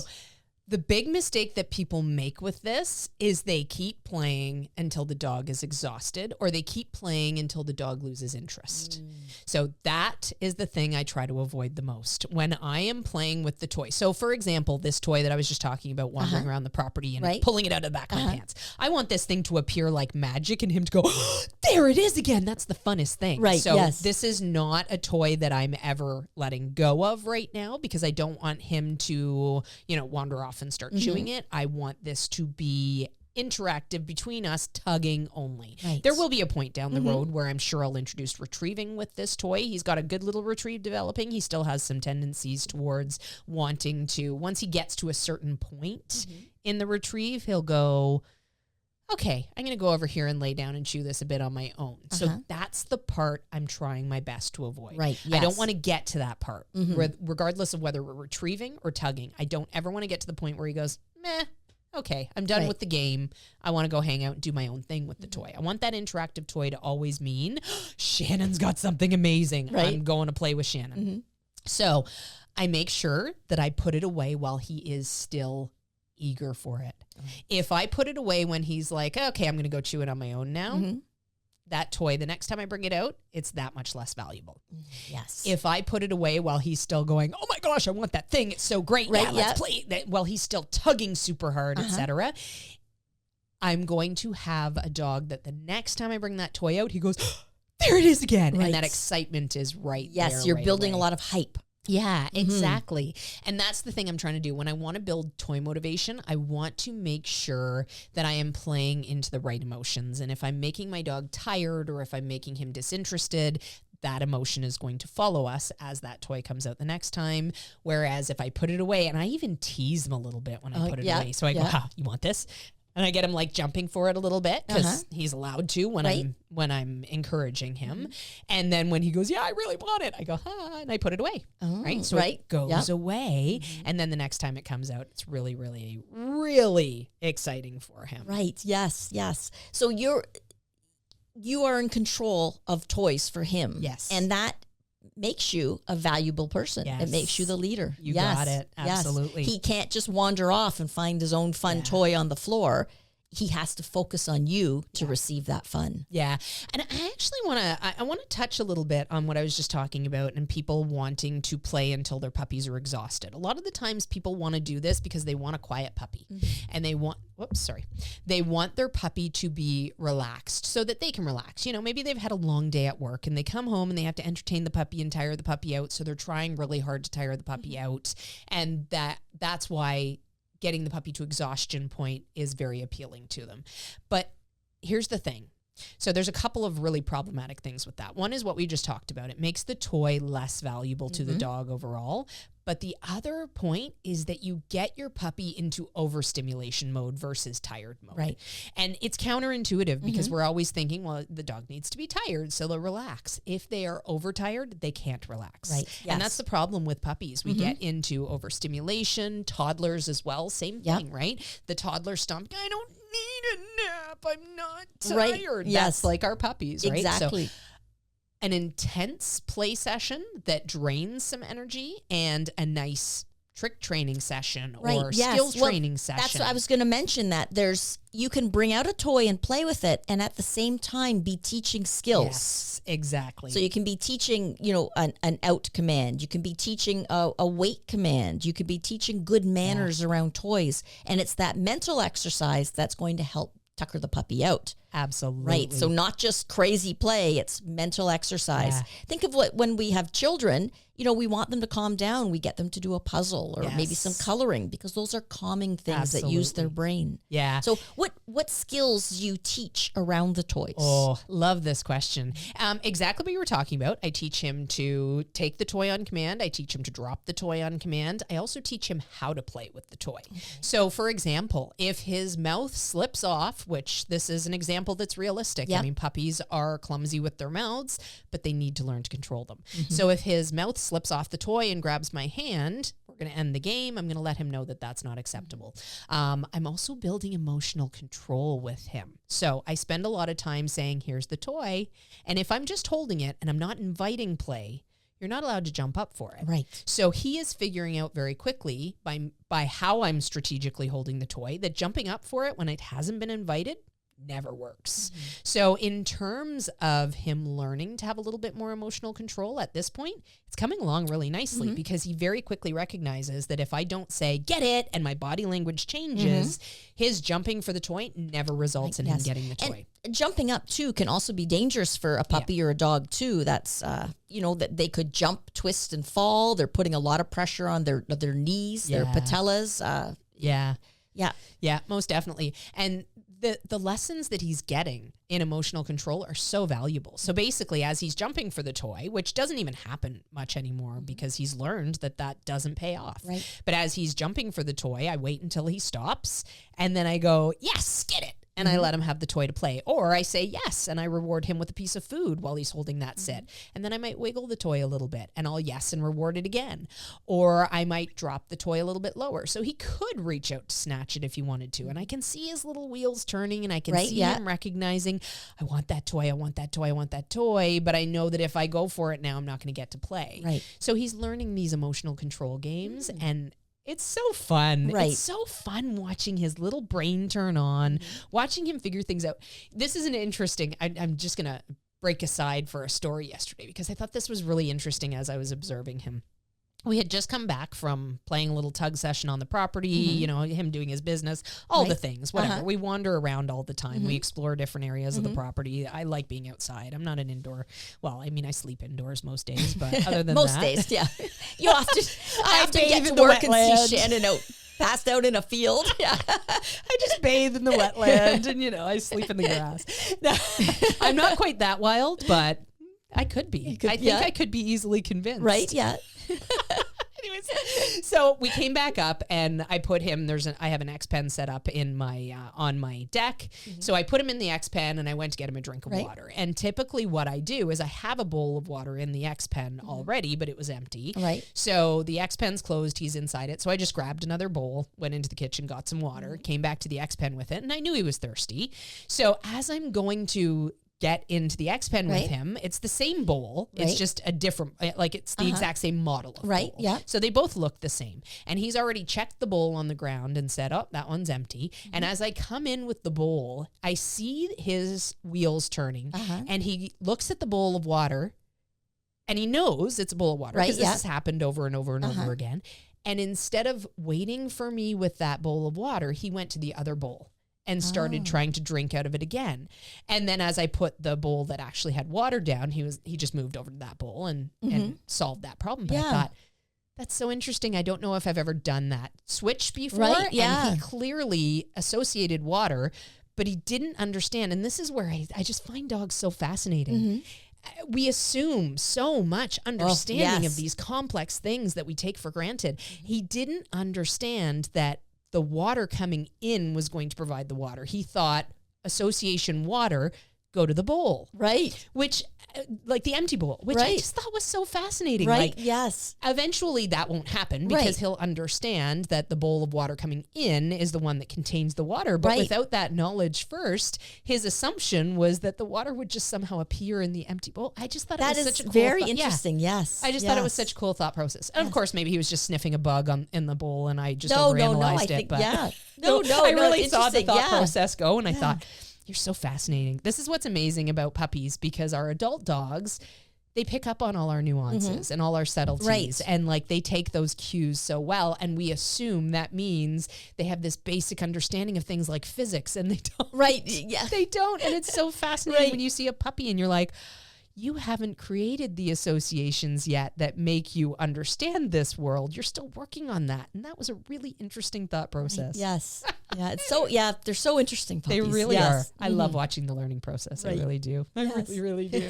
Speaker 1: the big mistake that people make with this is they keep playing until the dog is exhausted, or they keep playing until the dog loses interest. So that is the thing I try to avoid the most when I am playing with the toy. So for example, this toy that I was just talking about wandering around the property and pulling it out of the back of my pants. I want this thing to appear like magic and him to go, oh, there it is again. That's the funnest thing.
Speaker 2: Right.
Speaker 1: So
Speaker 2: this
Speaker 1: is not a toy that I'm ever letting go of right now because I don't want him to, wander off and start chewing it. I want this to be interactive between us, tugging only.
Speaker 2: Right.
Speaker 1: There will be a point down the road where I'm sure I'll introduce retrieving with this toy. He's got a good little retrieve developing. He still has some tendencies towards wanting to, once he gets to a certain point in the retrieve, he'll go, okay, I'm going to go over here and lay down and chew this a bit on my own. So that's the part I'm trying my best to avoid.
Speaker 2: Right.
Speaker 1: I don't want to get to that part, regardless of whether we're retrieving or tugging. I don't ever want to get to the point where he goes, meh, okay, I'm done with the game. I want to go hang out and do my own thing with the toy. I want that interactive toy to always mean, Shannon's got something amazing. Right. I'm going to play with Shannon. So I make sure that I put it away while he is still eager for it. If I put it away when he's like, okay, I'm going to go chew it on my own now, that toy, the next time I bring it out, it's that much less valuable.
Speaker 2: Yes.
Speaker 1: If I put it away while he's still going, oh my gosh, I want that thing. It's so great. Right, yeah, let's play that. While he's still tugging super hard, etc. I'm going to have a dog that the next time I bring that toy out, he goes, there it is again. And that excitement is right there.
Speaker 2: Yes, you're building a lot of hype.
Speaker 1: Yeah, exactly. And that's the thing I'm trying to do. When I want to build toy motivation, I want to make sure that I am playing into the right emotions. And if I'm making my dog tired or if I'm making him disinterested, that emotion is going to follow us as that toy comes out the next time. Whereas if I put it away, and I even tease him a little bit when I put it away. So I go, you want this? And I get him like jumping for it a little bit because he's allowed to when I'm encouraging him. And then when he goes, yeah, I really want it, I go, and I put it away. Right. So it goes away. And then the next time it comes out, it's really, really, really exciting for him.
Speaker 2: Right. Yes. Yes. So you are in control of toys for him.
Speaker 1: Yes.
Speaker 2: And that makes you a valuable person. Yes. It makes you the leader.
Speaker 1: You got it. Absolutely.
Speaker 2: Yes. He can't just wander off and find his own fun toy on the floor. He has to focus on you to receive that fun.
Speaker 1: Yeah. And I actually I want to touch a little bit on what I was just talking about and people wanting to play until their puppies are exhausted. A lot of the times people want to do this because they want a quiet puppy and they want their puppy to be relaxed so that they can relax. You know, maybe they've had a long day at work and they come home and they have to entertain the puppy and tire the puppy out. So they're trying really hard to tire the puppy out. And that's why getting the puppy to exhaustion point is very appealing to them. But here's the thing. So there's a couple of really problematic things with that. One is what we just talked about. It makes the toy less valuable to the dog overall. But the other point is that you get your puppy into overstimulation mode versus tired mode.
Speaker 2: Right.
Speaker 1: And it's counterintuitive because we're always thinking, well, the dog needs to be tired, so they'll relax. If they are overtired, they can't relax.
Speaker 2: Right. Yes.
Speaker 1: And that's the problem with puppies. We get into overstimulation, toddlers as well, same thing, right? The toddler stomp, I don't need a nap, I'm not tired.
Speaker 2: Right. Yes.
Speaker 1: That's like our puppies, right?
Speaker 2: Exactly.
Speaker 1: So, an intense play session that drains some energy and a nice trick training session or skills training session.
Speaker 2: That's what I was going to mention, that you can bring out a toy and play with it and at the same time be teaching skills.
Speaker 1: Yes, exactly.
Speaker 2: So you can be teaching, an out command. You can be teaching a wait command. You could be teaching good manners around toys. And it's that mental exercise that's going to help tucker the puppy out.
Speaker 1: Absolutely.
Speaker 2: Right. So not just crazy play, it's mental exercise. Yeah. Think of when we have children, we want them to calm down. We get them to do a puzzle or maybe some coloring because those are calming things that use their brain.
Speaker 1: Yeah.
Speaker 2: So what skills you teach around the toys?
Speaker 1: Oh, love this question. Exactly what you were talking about. I teach him to take the toy on command. I teach him to drop the toy on command. I also teach him how to play with the toy. Okay. So for example, if his mouth slips off, which this is an example that's realistic. Yep. I mean, puppies are clumsy with their mouths, but they need to learn to control them. So if his mouth slips off the toy and grabs my hand, we're going to end the game. I'm going to let him know that that's not acceptable. I'm also building emotional control with him. So I spend a lot of time saying, here's the toy. And if I'm just holding it and I'm not inviting play, you're not allowed to jump up for it.
Speaker 2: Right.
Speaker 1: So he is figuring out very quickly by how I'm strategically holding the toy that jumping up for it when it hasn't been invited never works. So in terms of him learning to have a little bit more emotional control at this point, it's coming along really nicely because he very quickly recognizes that if I don't say, get it, and my body language changes, his jumping for the toy never results in him getting the toy.
Speaker 2: And jumping up too can also be dangerous for a puppy or a dog too. That's, that they could jump, twist, and fall. They're putting a lot of pressure on their knees, their patellas. Yeah, most definitely. And the lessons that he's getting in emotional control are so valuable. So basically, as he's jumping for the toy, which doesn't even happen much anymore because he's learned that doesn't pay off. Right.
Speaker 1: But as he's jumping for the toy, I wait until he stops and then I go, yes, get it. and I let him have the toy to play. Or I say yes, and I reward him with a piece of food while he's holding that sit. And then I might wiggle the toy a little bit, and I'll yes and reward it again. Or I might drop the toy a little bit lower. So he could reach out to snatch it if he wanted to. And I can see his little wheels turning, and I can see him recognizing, I want that toy, I want that toy, I want that toy. But I know that if I go for it now, I'm not going to get to play.
Speaker 2: Right.
Speaker 1: So he's learning these emotional control games, and it's so fun.
Speaker 2: Right.
Speaker 1: It's so fun watching his little brain turn on, watching him figure things out. This is an interesting, I'm just going to break aside for a story yesterday because I thought this was really interesting as I was observing him. We had just come back from playing a little tug session on the property, you know, him doing his business, all the things, whatever. We wander around all the time. We explore different areas of the property. I like being outside. I'm not an indoor. Well, I mean, I sleep indoors most days, but other than
Speaker 2: most
Speaker 1: that.
Speaker 2: days, yeah. You often, I often
Speaker 1: bathe
Speaker 2: get
Speaker 1: in
Speaker 2: to
Speaker 1: the
Speaker 2: work and
Speaker 1: wetlands.
Speaker 2: see Shannon passed out in a field. Yeah.
Speaker 1: I just bathe in the wetland and, you know, I sleep in the grass. No, I'm not quite that wild, but I could be. I think I could be easily convinced.
Speaker 2: Right, yeah.
Speaker 1: Anyways, so we came back up and I put him, I have an X-Pen set up in my, on my deck. So I put him in the X-Pen and I went to get him a drink of water. And typically what I do is I have a bowl of water in the X-Pen already, but it was empty.
Speaker 2: Right.
Speaker 1: So the X-Pen's closed, he's inside it. So I just grabbed another bowl, went into the kitchen, got some water, came back to the X-Pen with it. And I knew he was thirsty. So as I'm going to get into the X-Pen with him, it's the same bowl. It's just a different, like it's the exact same model of bowl.
Speaker 2: Yeah.
Speaker 1: So they both look the same. And he's already checked the bowl on the ground and said, oh, that one's empty. And as I come in with the bowl, I see his wheels turning and he looks at the bowl of water and he knows it's a bowl of water because this has happened over and over and over again. And instead of waiting for me with that bowl of water, he went to the other bowl and started trying to drink out of it again. And then as I put the bowl that actually had water down, he just moved over to that bowl and solved that problem. But I thought, that's so interesting. I don't know if I've ever done that switch before.
Speaker 2: Right, yeah.
Speaker 1: And he clearly associated water, but he didn't understand. And this is where I just find dogs so fascinating. We assume so much understanding of these complex things that we take for granted. He didn't understand that the water coming in was going to provide the water. He thought association water, go to the bowl.
Speaker 2: Right.
Speaker 1: Which, like the empty bowl, which I just thought was so fascinating.
Speaker 2: Right,
Speaker 1: Like,
Speaker 2: yes.
Speaker 1: eventually that won't happen because he'll understand that the bowl of water coming in is the one that contains the water. But without that knowledge first, his assumption was that the water would just somehow appear in the empty bowl. I just thought it was such a cool
Speaker 2: very
Speaker 1: thought.
Speaker 2: interesting, yes.
Speaker 1: I just thought it was such a cool thought process. And of course, maybe he was just sniffing a bug in the bowl and I just overanalyzed it. But I really saw the thought process go and I thought, you're so fascinating. This is what's amazing about puppies because our adult dogs, they pick up on all our nuances and all our subtleties. And like they take those cues so well. And we assume that means they have this basic understanding of things like physics and they don't.
Speaker 2: Right. Yeah.
Speaker 1: They don't. And it's so fascinating when you see a puppy and you're like, you haven't created the associations yet that make you understand this world. You're still working on that. And that was a really interesting thought process.
Speaker 2: Yes. Yeah. It's so, they're so interesting puppies.
Speaker 1: They really are. I love watching the learning process. I really do. I really do.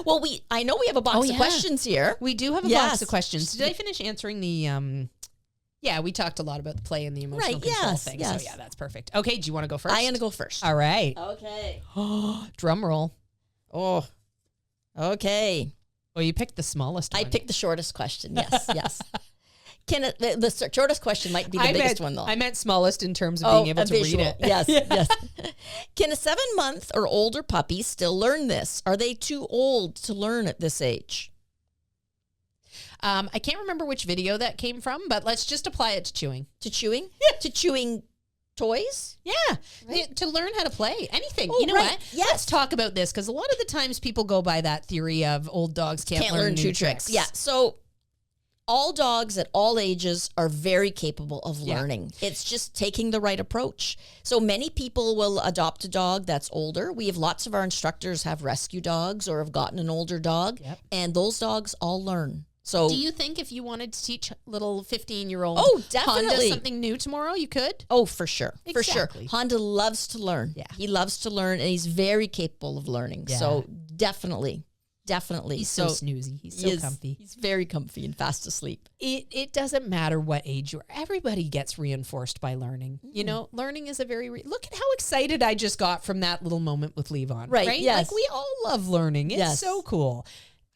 Speaker 2: Well, I know we have a box of questions here.
Speaker 1: We do have a box of questions. Did I finish answering the, yeah, we talked a lot about the play and the emotional control thing.
Speaker 2: Yes.
Speaker 1: So yeah, that's perfect. Okay. Do you want to go first?
Speaker 2: I'm going to go first.
Speaker 1: All right.
Speaker 2: Okay.
Speaker 1: Drum roll.
Speaker 2: Oh, okay.
Speaker 1: Oh, you picked the smallest one.
Speaker 2: I picked the shortest question. Yes, yes. The shortest question might be the biggest one, though.
Speaker 1: I meant smallest in terms of being able to read it.
Speaker 2: Yes, yes. Can a 7-month or older puppy still learn this? Are they too old to learn at this age?
Speaker 1: I can't remember which video that came from, but let's just apply it to chewing.
Speaker 2: To chewing? To chewing toys?
Speaker 1: Yeah, to learn how to play anything. You know what?
Speaker 2: Yes.
Speaker 1: Let's talk about this because a lot of the times people go by that theory of old dogs can't learn new tricks.
Speaker 2: Yeah, so all dogs at all ages are very capable of learning. It's just taking the right approach. So many people will adopt a dog that's older. We have lots of our instructors have rescue dogs or have gotten an older dog, and those dogs all learn. So,
Speaker 1: do you think if you wanted to teach little 15-year-old
Speaker 2: definitely
Speaker 1: Honda something new tomorrow, you could?
Speaker 2: Oh, for sure.
Speaker 1: Exactly.
Speaker 2: For sure. Honda loves to learn. Yeah. He loves to learn, and he's very capable of learning. Yeah. So definitely definitely.
Speaker 1: He's so snoozy. He's so comfy.
Speaker 2: He's very comfy and fast asleep.
Speaker 1: It doesn't matter what age you are. Everybody gets reinforced by learning. You know, learning is a very look at how excited I just got from that little moment with Levon. Right?
Speaker 2: Yes.
Speaker 1: Like we all love learning. It's so cool.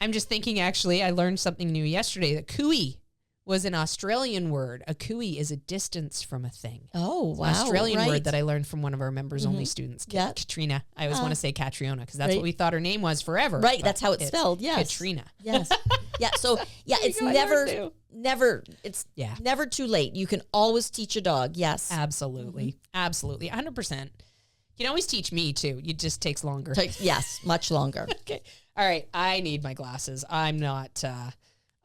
Speaker 1: I'm just thinking, actually, I learned something new yesterday, that cooey was an Australian word. A cooey is a distance from a thing.
Speaker 2: Oh, wow.
Speaker 1: An Australian word that I learned from one of our members-only students, Katrina. I always want to say Catriona because that's what we thought her name was forever.
Speaker 2: Right, that's how it's spelled, yes.
Speaker 1: Katrina.
Speaker 2: Yes. Yeah, so, it's never too late. You can always teach a dog, yes.
Speaker 1: Absolutely. Absolutely. 100%. You can always teach me, too. It just takes longer.
Speaker 2: Yes, much longer.
Speaker 1: Okay. All right, I need my glasses. I'm not.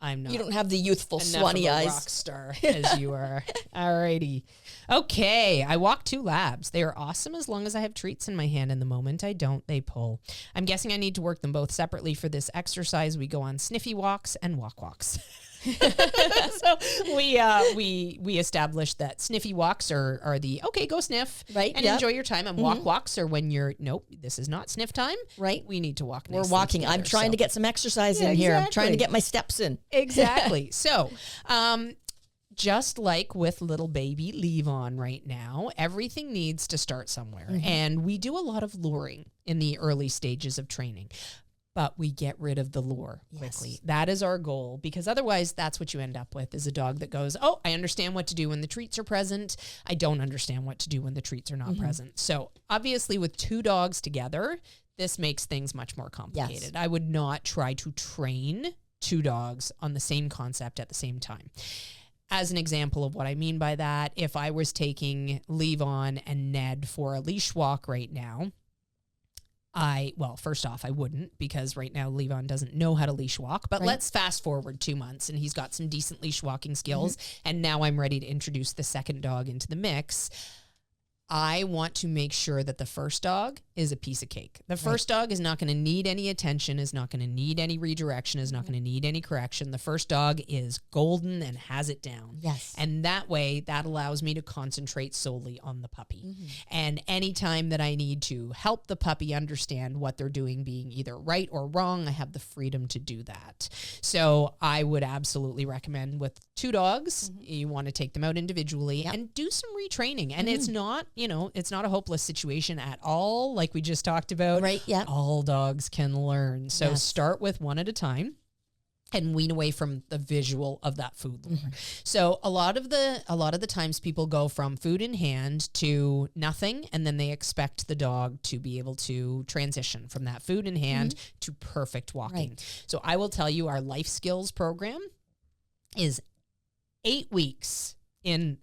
Speaker 2: You don't have the youthful
Speaker 1: enough
Speaker 2: swanny
Speaker 1: of a
Speaker 2: eyes.
Speaker 1: rock star as you are. Alrighty. Okay, I walk 2 labs. They are awesome as long as I have treats in my hand, and the moment I don't, they pull. I'm guessing I need to work them both separately for this exercise. We go on sniffy walks and walks. So we established that sniffy walks are the okay, go sniff,
Speaker 2: right,
Speaker 1: and enjoy your time, and walks are when you're this is not sniff time,
Speaker 2: right?
Speaker 1: We need to walk.
Speaker 2: We're walking.
Speaker 1: Together,
Speaker 2: I'm trying to get some exercise in here. I'm trying to get my steps in.
Speaker 1: Exactly. So, just like with little baby Levon right now, everything needs to start somewhere, and we do a lot of luring in the early stages of training. But we get rid of the lure quickly. Yes. That is our goal, because otherwise that's what you end up with, is a dog that goes, oh, I understand what to do when the treats are present. I don't understand what to do when the treats are not present. So obviously with 2 dogs together, this makes things much more complicated. Yes. I would not try to train 2 dogs on the same concept at the same time. As an example of what I mean by that, if I was taking Levon and Ned for a leash walk right now, first off, I wouldn't, because right now Levon doesn't know how to leash walk, but let's fast forward 2 months and he's got some decent leash walking skills. And now I'm ready to introduce the second dog into the mix. I want to make sure that the first dog is a piece of cake. The first dog is not going to need any attention, is not going to need any redirection, is not going to need any correction. The first dog is golden and has it down.
Speaker 2: Yes.
Speaker 1: And that way, that allows me to concentrate solely on the puppy. And anytime that I need to help the puppy understand what they're doing being either right or wrong, I have the freedom to do that. So I would absolutely recommend with 2 dogs, you want to take them out individually and do some retraining. And it's not, it's not a hopeless situation at all. Like we just talked about,
Speaker 2: right? Yeah.
Speaker 1: All dogs can learn. So start with 1 at a time and wean away from the visual of that food lure. So a lot of the times people go from food in hand to nothing, and then they expect the dog to be able to transition from that food in hand to perfect walking. Right. So I will tell you, our life skills program is 8 weeks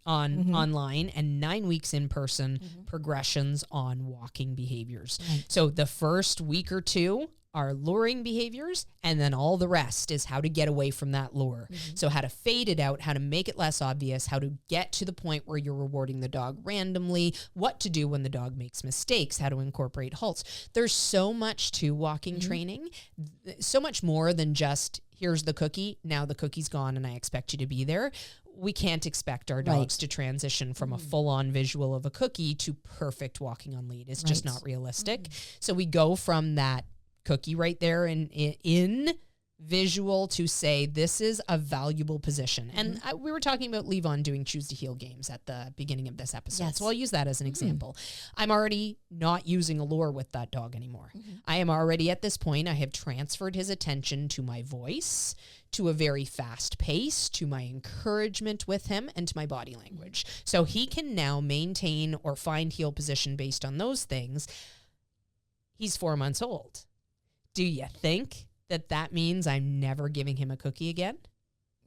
Speaker 1: online and 9 weeks in person progressions on walking behaviors. Right. So the first week or 2 are luring behaviors, and then all the rest is how to get away from that lure. So how to fade it out, how to make it less obvious, how to get to the point where you're rewarding the dog randomly, what to do when the dog makes mistakes, how to incorporate halts. There's so much to walking training, so much more than just, here's the cookie, now the cookie's gone and I expect you to be there. We can't expect our dogs to transition from a full-on visual of a cookie to perfect walking on lead. It's just not realistic. So we go from that cookie right there in visual to say this is a valuable position. And we were talking about Levon doing choose to heel games at the beginning of this episode. Yes. So I'll use that as an example. I'm already not using a lure with that dog anymore. I am already at this point, I have transferred his attention to my voice, to a very fast pace, to my encouragement with him, and to my body language. So he can now maintain or find heel position based on those things. He's 4 months old. Do you think that means I'm never giving him a cookie again?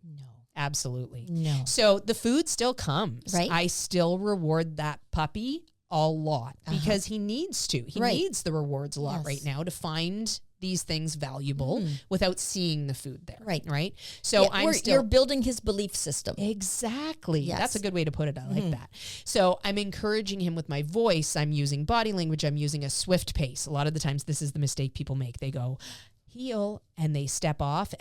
Speaker 2: No.
Speaker 1: Absolutely.
Speaker 2: No.
Speaker 1: So the food still comes.
Speaker 2: Right.
Speaker 1: I still reward that puppy a lot because he needs to. He needs the rewards a lot right now to find these things valuable without seeing the food there. Right. So
Speaker 2: you're building his belief system.
Speaker 1: Exactly. Yes. That's a good way to put it. I like that. So I'm encouraging him with my voice. I'm using body language. I'm using a swift pace. A lot of the times this is the mistake people make. They go heel and they step off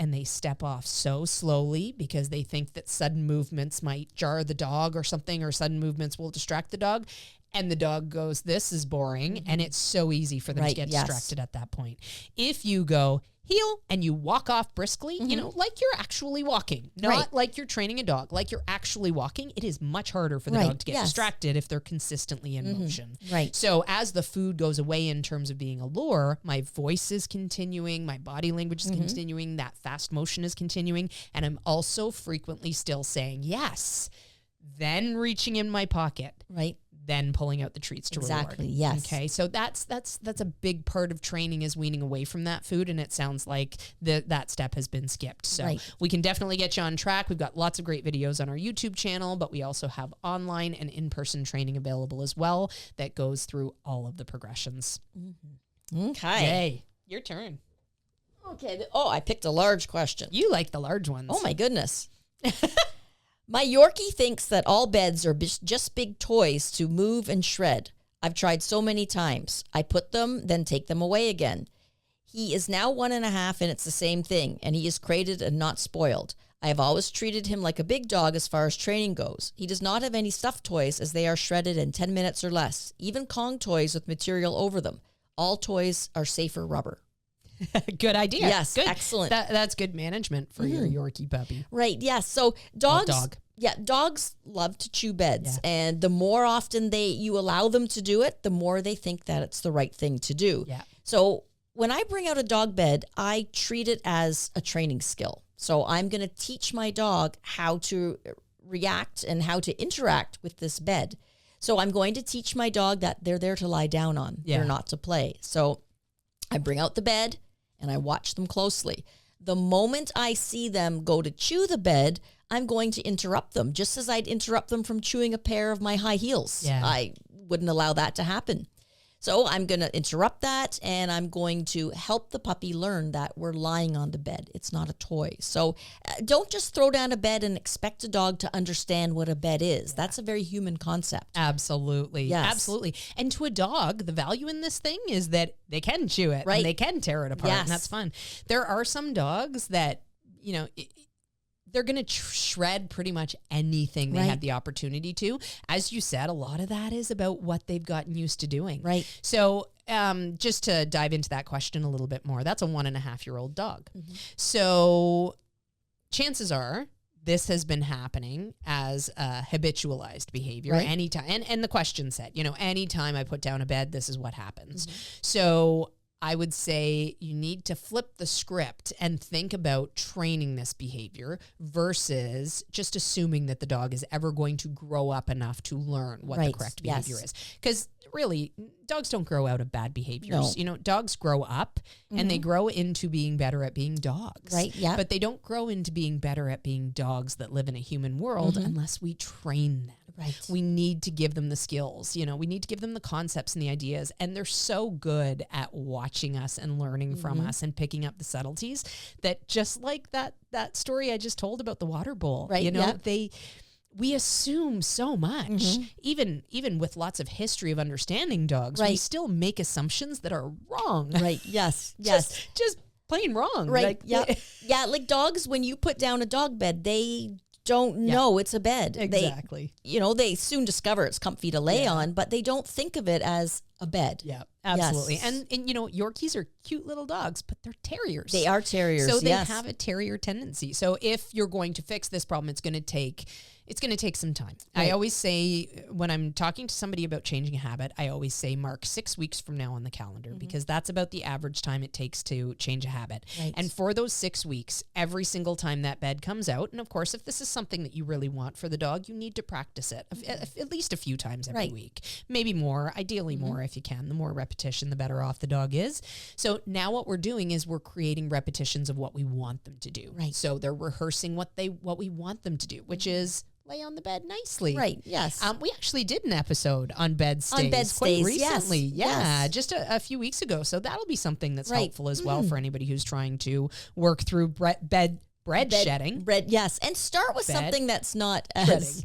Speaker 1: so slowly because they think that sudden movements might jar the dog or something, or sudden movements will distract the dog. And the dog goes, this is boring. And it's so easy for them to get distracted at that point. If you go heel, and you walk off briskly, like you're actually walking, not like you're training a dog, like you're actually walking. It is much harder for the dog to get distracted if they're consistently in motion.
Speaker 2: Right.
Speaker 1: So as the food goes away in terms of being a lure, my voice is continuing, my body language is continuing, that fast motion is continuing, and I'm also frequently still saying yes, then reaching in my pocket.
Speaker 2: Right.
Speaker 1: Then pulling out the treats to reward.
Speaker 2: Exactly, yes.
Speaker 1: Okay, so that's a big part of training, is weaning away from that food, and it sounds like that step has been skipped. So we can definitely get you on track. We've got lots of great videos on our YouTube channel, but we also have online and in-person training available as well that goes through all of the progressions.
Speaker 2: Okay.
Speaker 1: Yay, your turn.
Speaker 2: Okay. I picked a large question.
Speaker 1: You like the large ones.
Speaker 2: Oh, my goodness. My Yorkie thinks that all beds are just big toys to move and shred. I've tried so many times. I put them, then take them away again. He is now 1.5, and it's the same thing, and he is crated and not spoiled. I have always treated him like a big dog as far as training goes. He does not have any stuffed toys, as they are shredded in 10 minutes or less, even Kong toys with material over them. All toys are safer rubber.
Speaker 1: Good idea.
Speaker 2: Yes,
Speaker 1: good.
Speaker 2: Excellent.
Speaker 1: That's good management for your Yorkie puppy.
Speaker 2: Right, yes. So dogs love to chew beds, and the more often you allow them to do it, the more they think that it's the right thing to do.
Speaker 1: Yeah.
Speaker 2: So when I bring out a dog bed, I treat it as a training skill. So I'm going to teach my dog how to react and how to interact with this bed. So I'm going to teach my dog that they're there to lie down on. Yeah. They're not to play. So I bring out the bed and I watch them closely. The moment I see them go to chew the bed, I'm going to interrupt them, just as I'd interrupt them from chewing a pair of my high heels. Yeah. I wouldn't allow that to happen. So I'm going to interrupt that, and I'm going to help the puppy learn that we're lying on the bed. It's not a toy. So don't just throw down a bed and expect a dog to understand what a bed is. Yeah. That's a very human concept.
Speaker 1: Absolutely.
Speaker 2: Yes.
Speaker 1: Absolutely. And to a dog, the value in this thing is that they can chew it, and they can tear it apart, and that's fun. There are some dogs that, they're going to shred pretty much anything they have the opportunity to. As you said, a lot of that is about what they've gotten used to doing.
Speaker 2: Right.
Speaker 1: So just to dive into that question a little bit more, that's a 1.5-year-old dog. Mm-hmm. So chances are this has been happening as a habitualized behavior anytime. And the question said, anytime I put down a bed, this is what happens. Mm-hmm. So I would say you need to flip the script and think about training this behavior versus just assuming that the dog is ever going to grow up enough to learn what the correct behavior is. Because really, dogs don't grow out of bad behaviors. No. Dogs grow up and they grow into being better at being dogs.
Speaker 2: Right, yeah.
Speaker 1: But they don't grow into being better at being dogs that live in a human world unless we train them.
Speaker 2: Right.
Speaker 1: We need to give them the skills, we need to give them the concepts and the ideas. And they're so good at watching us and learning from us and picking up the subtleties that, just like that story I just told about the water bowl, we assume so much, even with lots of history of understanding dogs, we still make assumptions that are wrong.
Speaker 2: Right. Yes. Yes.
Speaker 1: Just plain wrong.
Speaker 2: Right. Yeah. Like dogs, when you put down a dog bed, they don't know it's a bed.
Speaker 1: Exactly.
Speaker 2: They soon discover it's comfy to lay on, but they don't think of it as a bed.
Speaker 1: Yeah, absolutely. Yes. And Yorkies are cute little dogs, but they're terriers.
Speaker 2: They are terriers.
Speaker 1: So they have a terrier tendency. So if you're going to fix this problem, it's going to take some time. Right. I always say, when I'm talking to somebody about changing a habit, I always say mark 6 weeks from now on the calendar, because that's about the average time it takes to change a habit. Right. And for those 6 weeks, every single time that bed comes out, and of course, if this is something that you really want for the dog, you need to practice it at least a few times every week, maybe more, ideally more if you can. The more repetition, the better off the dog is. So now what we're doing is we're creating repetitions of what we want them to do. Right. So they're rehearsing what we want them to do, which is lay on the bed nicely.
Speaker 2: Right, yes.
Speaker 1: We actually did an episode on bed stays.
Speaker 2: On bed
Speaker 1: quite
Speaker 2: stays,
Speaker 1: recently.
Speaker 2: Yes.
Speaker 1: Yeah, just a few weeks ago. So that'll be something that's helpful as well for anybody who's trying to work through bread shedding.
Speaker 2: Yes. And start with something that's not as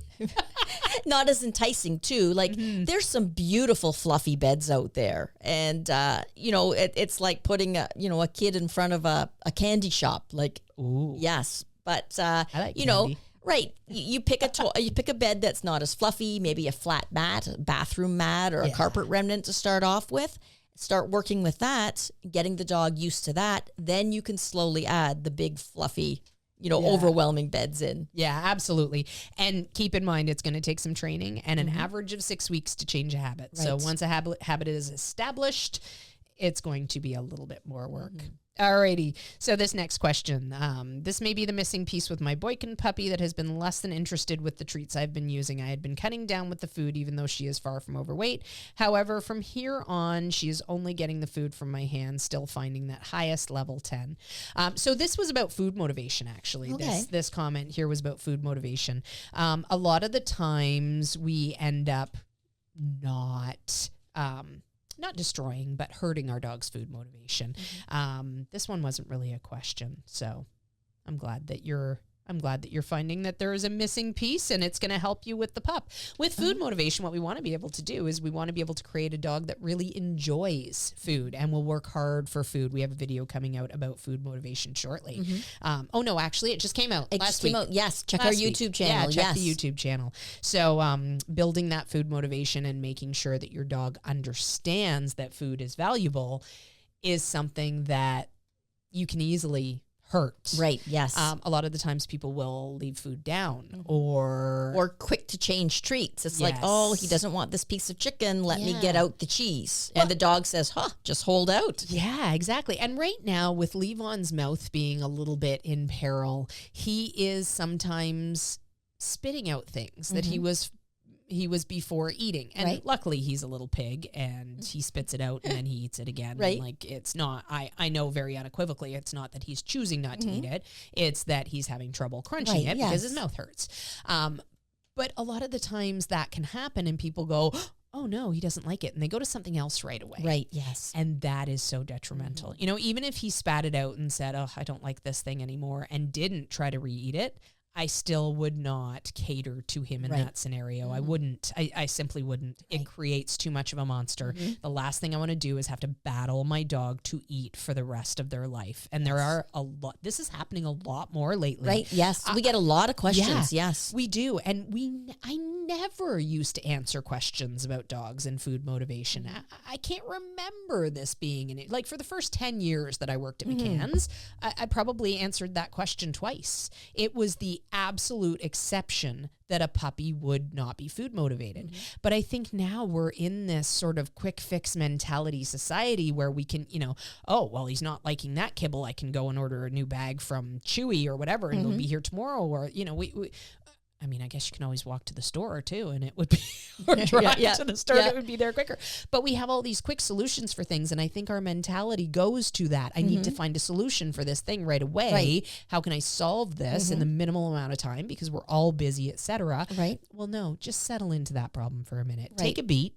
Speaker 2: not as enticing too. Like there's some beautiful fluffy beds out there. And it's like putting a kid in front of a candy shop. Like, ooh. Yes. But
Speaker 1: I like candy.
Speaker 2: Right. You pick a bed that's not as fluffy, maybe a flat mat, a bathroom mat, or a carpet remnant to start off with. start working with that, getting the dog used to that, then you can slowly add the big fluffy, overwhelming beds in.
Speaker 1: Yeah, absolutely. And keep in mind, it's going to take some training and an average of 6 weeks to change a habit. Right. So once a habit is established, it's going to be a little bit more work. Alrighty. So this next question, this may be the missing piece with my Boykin puppy that has been less than interested with the treats I've been using. I had been cutting down with the food, even though she is far from overweight. However, from here on, she is only getting the food from my hand, still finding that highest level 10. So this was about food motivation, actually.
Speaker 2: Okay.
Speaker 1: This comment here was about food motivation. A lot of the times we end up not destroying, but hurting our dog's food motivation. This one wasn't really a question, so I'm glad that you're finding that there is a missing piece, and it's going to help you with the pup. With food motivation, what we want to be able to do is we want to be able to create a dog that really enjoys food and will work hard for food. We have a video coming out about food motivation shortly. Oh no, actually it just came out last week.
Speaker 2: Yes, check our YouTube channel.
Speaker 1: Yeah, check the YouTube channel. So building that food motivation and making sure that your dog understands that food is valuable is something that you can easily hurt.
Speaker 2: Right, yes.
Speaker 1: A lot of the times people will leave food down or
Speaker 2: quick to change treats. It's like, oh, he doesn't want this piece of chicken. Let me get out the cheese. And the dog says, just hold out.
Speaker 1: Yeah, exactly. And right now with Levon's mouth being a little bit in peril, he is sometimes spitting out things that he was before eating. And luckily he's a little pig and he spits it out and then he eats it again.
Speaker 2: Right.
Speaker 1: And like, it's not, I know very unequivocally, it's not that he's choosing not to eat it. It's that he's having trouble crunching it because his mouth hurts. But a lot of the times that can happen and people go, oh no, he doesn't like it. And they go to something else right away.
Speaker 2: Right. Yes.
Speaker 1: And that is so detrimental. Even if he spat it out and said, oh, I don't like this thing anymore and didn't try to re-eat it, I still would not cater to him in that scenario. I wouldn't. I simply wouldn't. It creates too much of a monster. The last thing I want to do is have to battle my dog to eat for the rest of their life. And there are a lot. This is happening a lot more lately.
Speaker 2: Right. Yes. We get a lot of questions. Yes.
Speaker 1: We do. And I never used to answer questions about dogs and food motivation. I can't remember this being in it. Like for the first 10 years that I worked at McCann's, I probably answered that question twice. It was the absolute exception that a puppy would not be food motivated. But I think now we're in this sort of quick fix mentality society where we can, oh, well, he's not liking that kibble. I can go and order a new bag from Chewy or whatever, and they'll be here tomorrow. Or, I guess you can always walk to the store too, and it would be, or drive to the store, and it would be there quicker. But we have all these quick solutions for things, and I think our mentality goes to that. I need to find a solution for this thing right away. Right. How can I solve this in the minimal amount of time because we're all busy, etc. Right. Well, no, just settle into that problem for a minute. Right. Take a beat.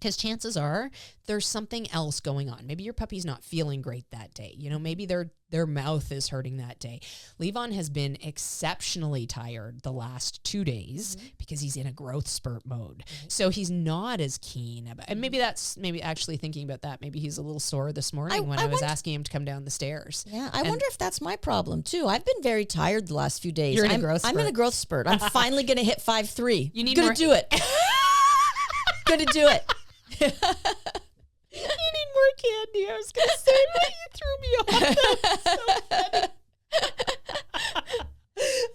Speaker 1: Because chances are there's something else going on. Maybe your puppy's not feeling great that day. Maybe their mouth is hurting that day. Levon has been exceptionally tired the last 2 days because he's in a growth spurt mode. So he's not as keen about, and maybe actually thinking about that, maybe he's a little sore this morning when I was asking him to come down the stairs.
Speaker 2: Yeah, I wonder if that's my problem too. I've been very tired the last few days.
Speaker 1: You're in a growth spurt.
Speaker 2: I'm in a growth spurt. I'm finally going to hit 5'3".
Speaker 1: You need
Speaker 2: gonna do it. Gonna do it.
Speaker 1: You need more candy. I was going to say, but you threw me off. That's so funny.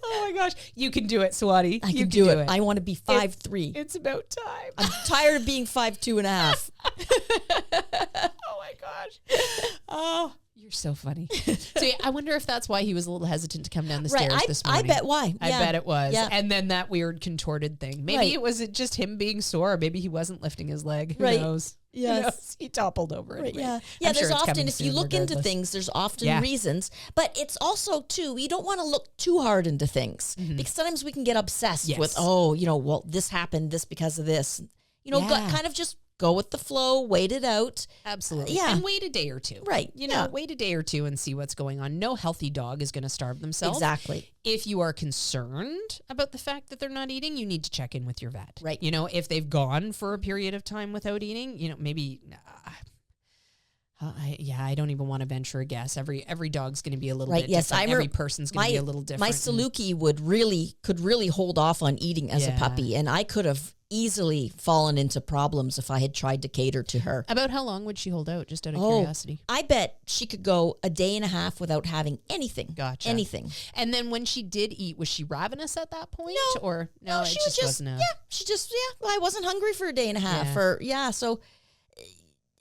Speaker 1: Oh my gosh. You can do it, Swati.
Speaker 2: I can do it. I want to be 5'3".
Speaker 1: It's about time.
Speaker 2: I'm tired of being 5'2.5".
Speaker 1: Oh my gosh. Oh, you're so funny. So I wonder if that's why he was a little hesitant to come down the stairs this morning.
Speaker 2: I bet why.
Speaker 1: I bet it was. Yeah. And then that weird contorted thing. Maybe it was just him being sore. Maybe he wasn't lifting his leg. Who knows?
Speaker 2: Yes.
Speaker 1: Who knows? He toppled over it.
Speaker 2: Yeah. Yeah, there's often, if you look into things, there's often reasons. But it's also, too, you don't want to look too hard into things. Because sometimes we can get obsessed with, well, this happened, this because of this. Kind of just go with the flow, wait it out.
Speaker 1: Absolutely. Yeah. And wait a day or two.
Speaker 2: Right.
Speaker 1: Wait a day or two and see what's going on. No healthy dog is going to starve themselves.
Speaker 2: Exactly.
Speaker 1: If you are concerned about the fact that they're not eating, you need to check in with your vet.
Speaker 2: Right.
Speaker 1: If they've gone for a period of time without eating, maybe I don't even want to venture a guess. Every dog's going to be a little
Speaker 2: Right.
Speaker 1: bit
Speaker 2: Yes.
Speaker 1: different. Every person's going to be a little different.
Speaker 2: My Saluki could really hold off on eating as a puppy, and I could have easily fallen into problems if I had tried to cater to her.
Speaker 1: About how long would she hold out, just out of curiosity?
Speaker 2: I bet she could go a day and a half without having anything.
Speaker 1: Gotcha.
Speaker 2: Anything.
Speaker 1: And then when she did eat, was she ravenous at that point?
Speaker 2: No.
Speaker 1: Or
Speaker 2: No, she was just, I wasn't hungry for a day and a half. So...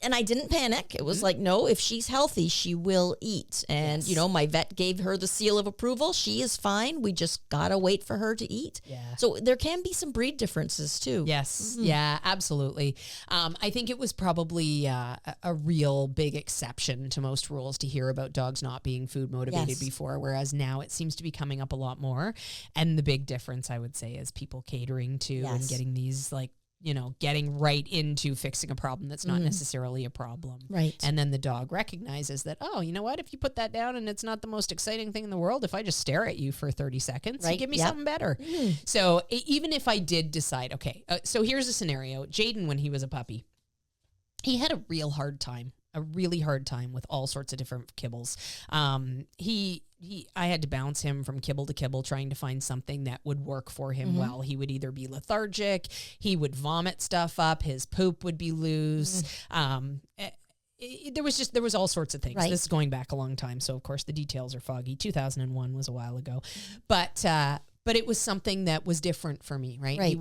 Speaker 2: And I didn't panic. It was like, no, if she's healthy, she will eat. And, my vet gave her the seal of approval. She is fine. We just got to wait for her to eat. Yeah. So there can be some breed differences too.
Speaker 1: Yes. Mm-hmm. Yeah, absolutely. I think it was probably a real big exception to most rules to hear about dogs not being food motivated before, whereas now it seems to be coming up a lot more. And the big difference, I would say, is people catering to and getting these getting right into fixing a problem that's not necessarily a problem.
Speaker 2: Right.
Speaker 1: And then the dog recognizes that, oh, you know what? If you put that down and it's not the most exciting thing in the world, if I just stare at you for 30 seconds, you give me something better. So even if I did decide, okay, so here's a scenario. Jaden, when he was a puppy, he had a really hard time with all sorts of different kibbles. I had to bounce him from kibble to kibble, trying to find something that would work for him well. He would either be lethargic, he would vomit stuff up, his poop would be loose. There was all sorts of things.
Speaker 2: Right.
Speaker 1: This is going back a long time, so of course the details are foggy. 2001 was a while ago, but it was something that was different for me, right? He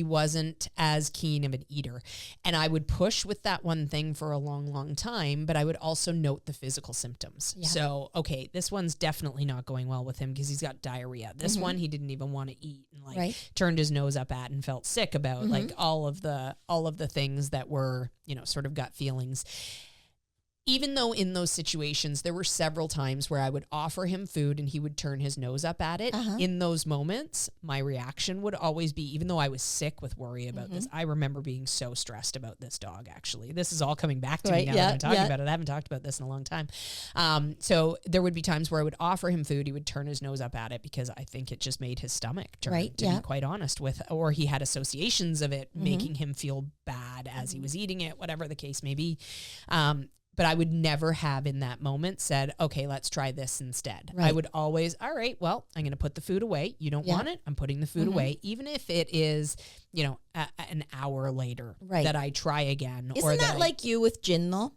Speaker 1: wasn't as keen of an eater. And I would push with that one thing for a long, long time, but I would also note the physical symptoms. Yeah. So, okay, this one's definitely not going well with him because he's got diarrhea. This one he didn't even want to eat and turned his nose up at and felt sick about all of the things that were, sort of gut feelings. Even though in those situations, there were several times where I would offer him food and he would turn his nose up at it. In those moments, my reaction would always be, even though I was sick with worry about this, I remember being so stressed about this dog, actually. This is all coming back to me now that I'm talking about it. I haven't talked about this in a long time. So there would be times where I would offer him food. He would turn his nose up at it because I think it just made his stomach turn, to be quite honest with, or he had associations of it making him feel bad as he was eating it, whatever the case may be. But I would never have in that moment said, okay, let's try this instead. Right. I would always, all right, well, I'm going to put the food away. You don't want it. I'm putting the food away. Even if it is, an hour later that I try again.
Speaker 2: Isn't that like you with gin though?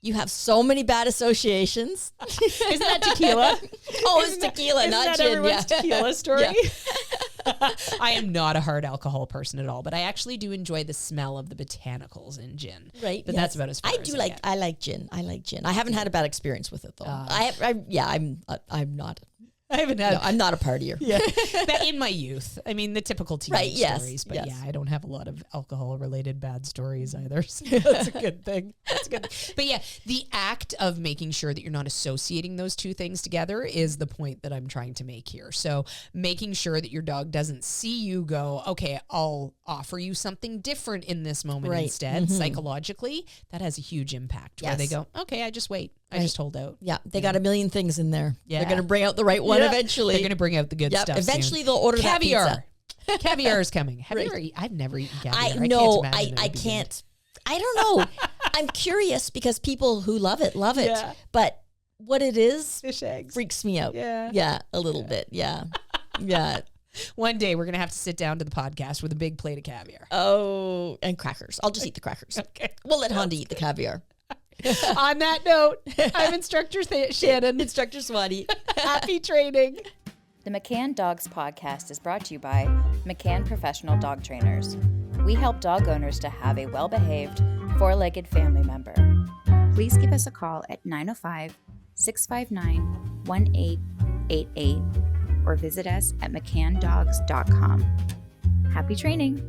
Speaker 2: You have so many bad associations.
Speaker 1: Isn't that tequila?
Speaker 2: It's tequila, not gin.
Speaker 1: Everyone's tequila story? I am not a hard alcohol person at all, but I actually do enjoy the smell of the botanicals in gin. Right. But that's about as far as I get.
Speaker 2: I like gin. I haven't had a bad experience with it though. I'm not.
Speaker 1: I haven't had.
Speaker 2: No, I'm not a partier.
Speaker 1: Yeah, but in my youth, I mean the typical teenage stories. But I don't have a lot of alcohol-related bad stories either. So that's a good thing. That's good. But yeah, the act of making sure that you're not associating those two things together is the point that I'm trying to make here. So making sure that your dog doesn't see you go, okay, I'll offer you something different in this moment instead. Psychologically, that has a huge impact. Where they go, okay, I just wait. I just hold out.
Speaker 2: Yeah, they got a million things in there. Yeah. They're going to bring out the right one eventually.
Speaker 1: They're going to bring out the good stuff.
Speaker 2: Eventually they'll order
Speaker 1: caviar.
Speaker 2: That pizza.
Speaker 1: Caviar is coming. Have you ever eaten? I've never eaten caviar.
Speaker 2: I can't. I don't know. I'm curious because people who love it. Yeah. But what it is
Speaker 1: fish eggs
Speaker 2: freaks me out.
Speaker 1: Yeah.
Speaker 2: Yeah, a little bit. Yeah. Yeah.
Speaker 1: One day we're going to have to sit down to the podcast with a big plate of caviar.
Speaker 2: Oh, and crackers. I'll just eat the crackers. Okay. We'll let Honda eat the caviar.
Speaker 1: On that note, I'm Instructor Shannon.
Speaker 2: Instructor Swati.
Speaker 1: Happy training.
Speaker 3: The McCann Dogs Podcast is brought to you by McCann Professional Dog Trainers. We help dog owners to have a well-behaved, four-legged family member. Please give us a call at 905-659-1888 or visit us at mccanndogs.com. Happy training.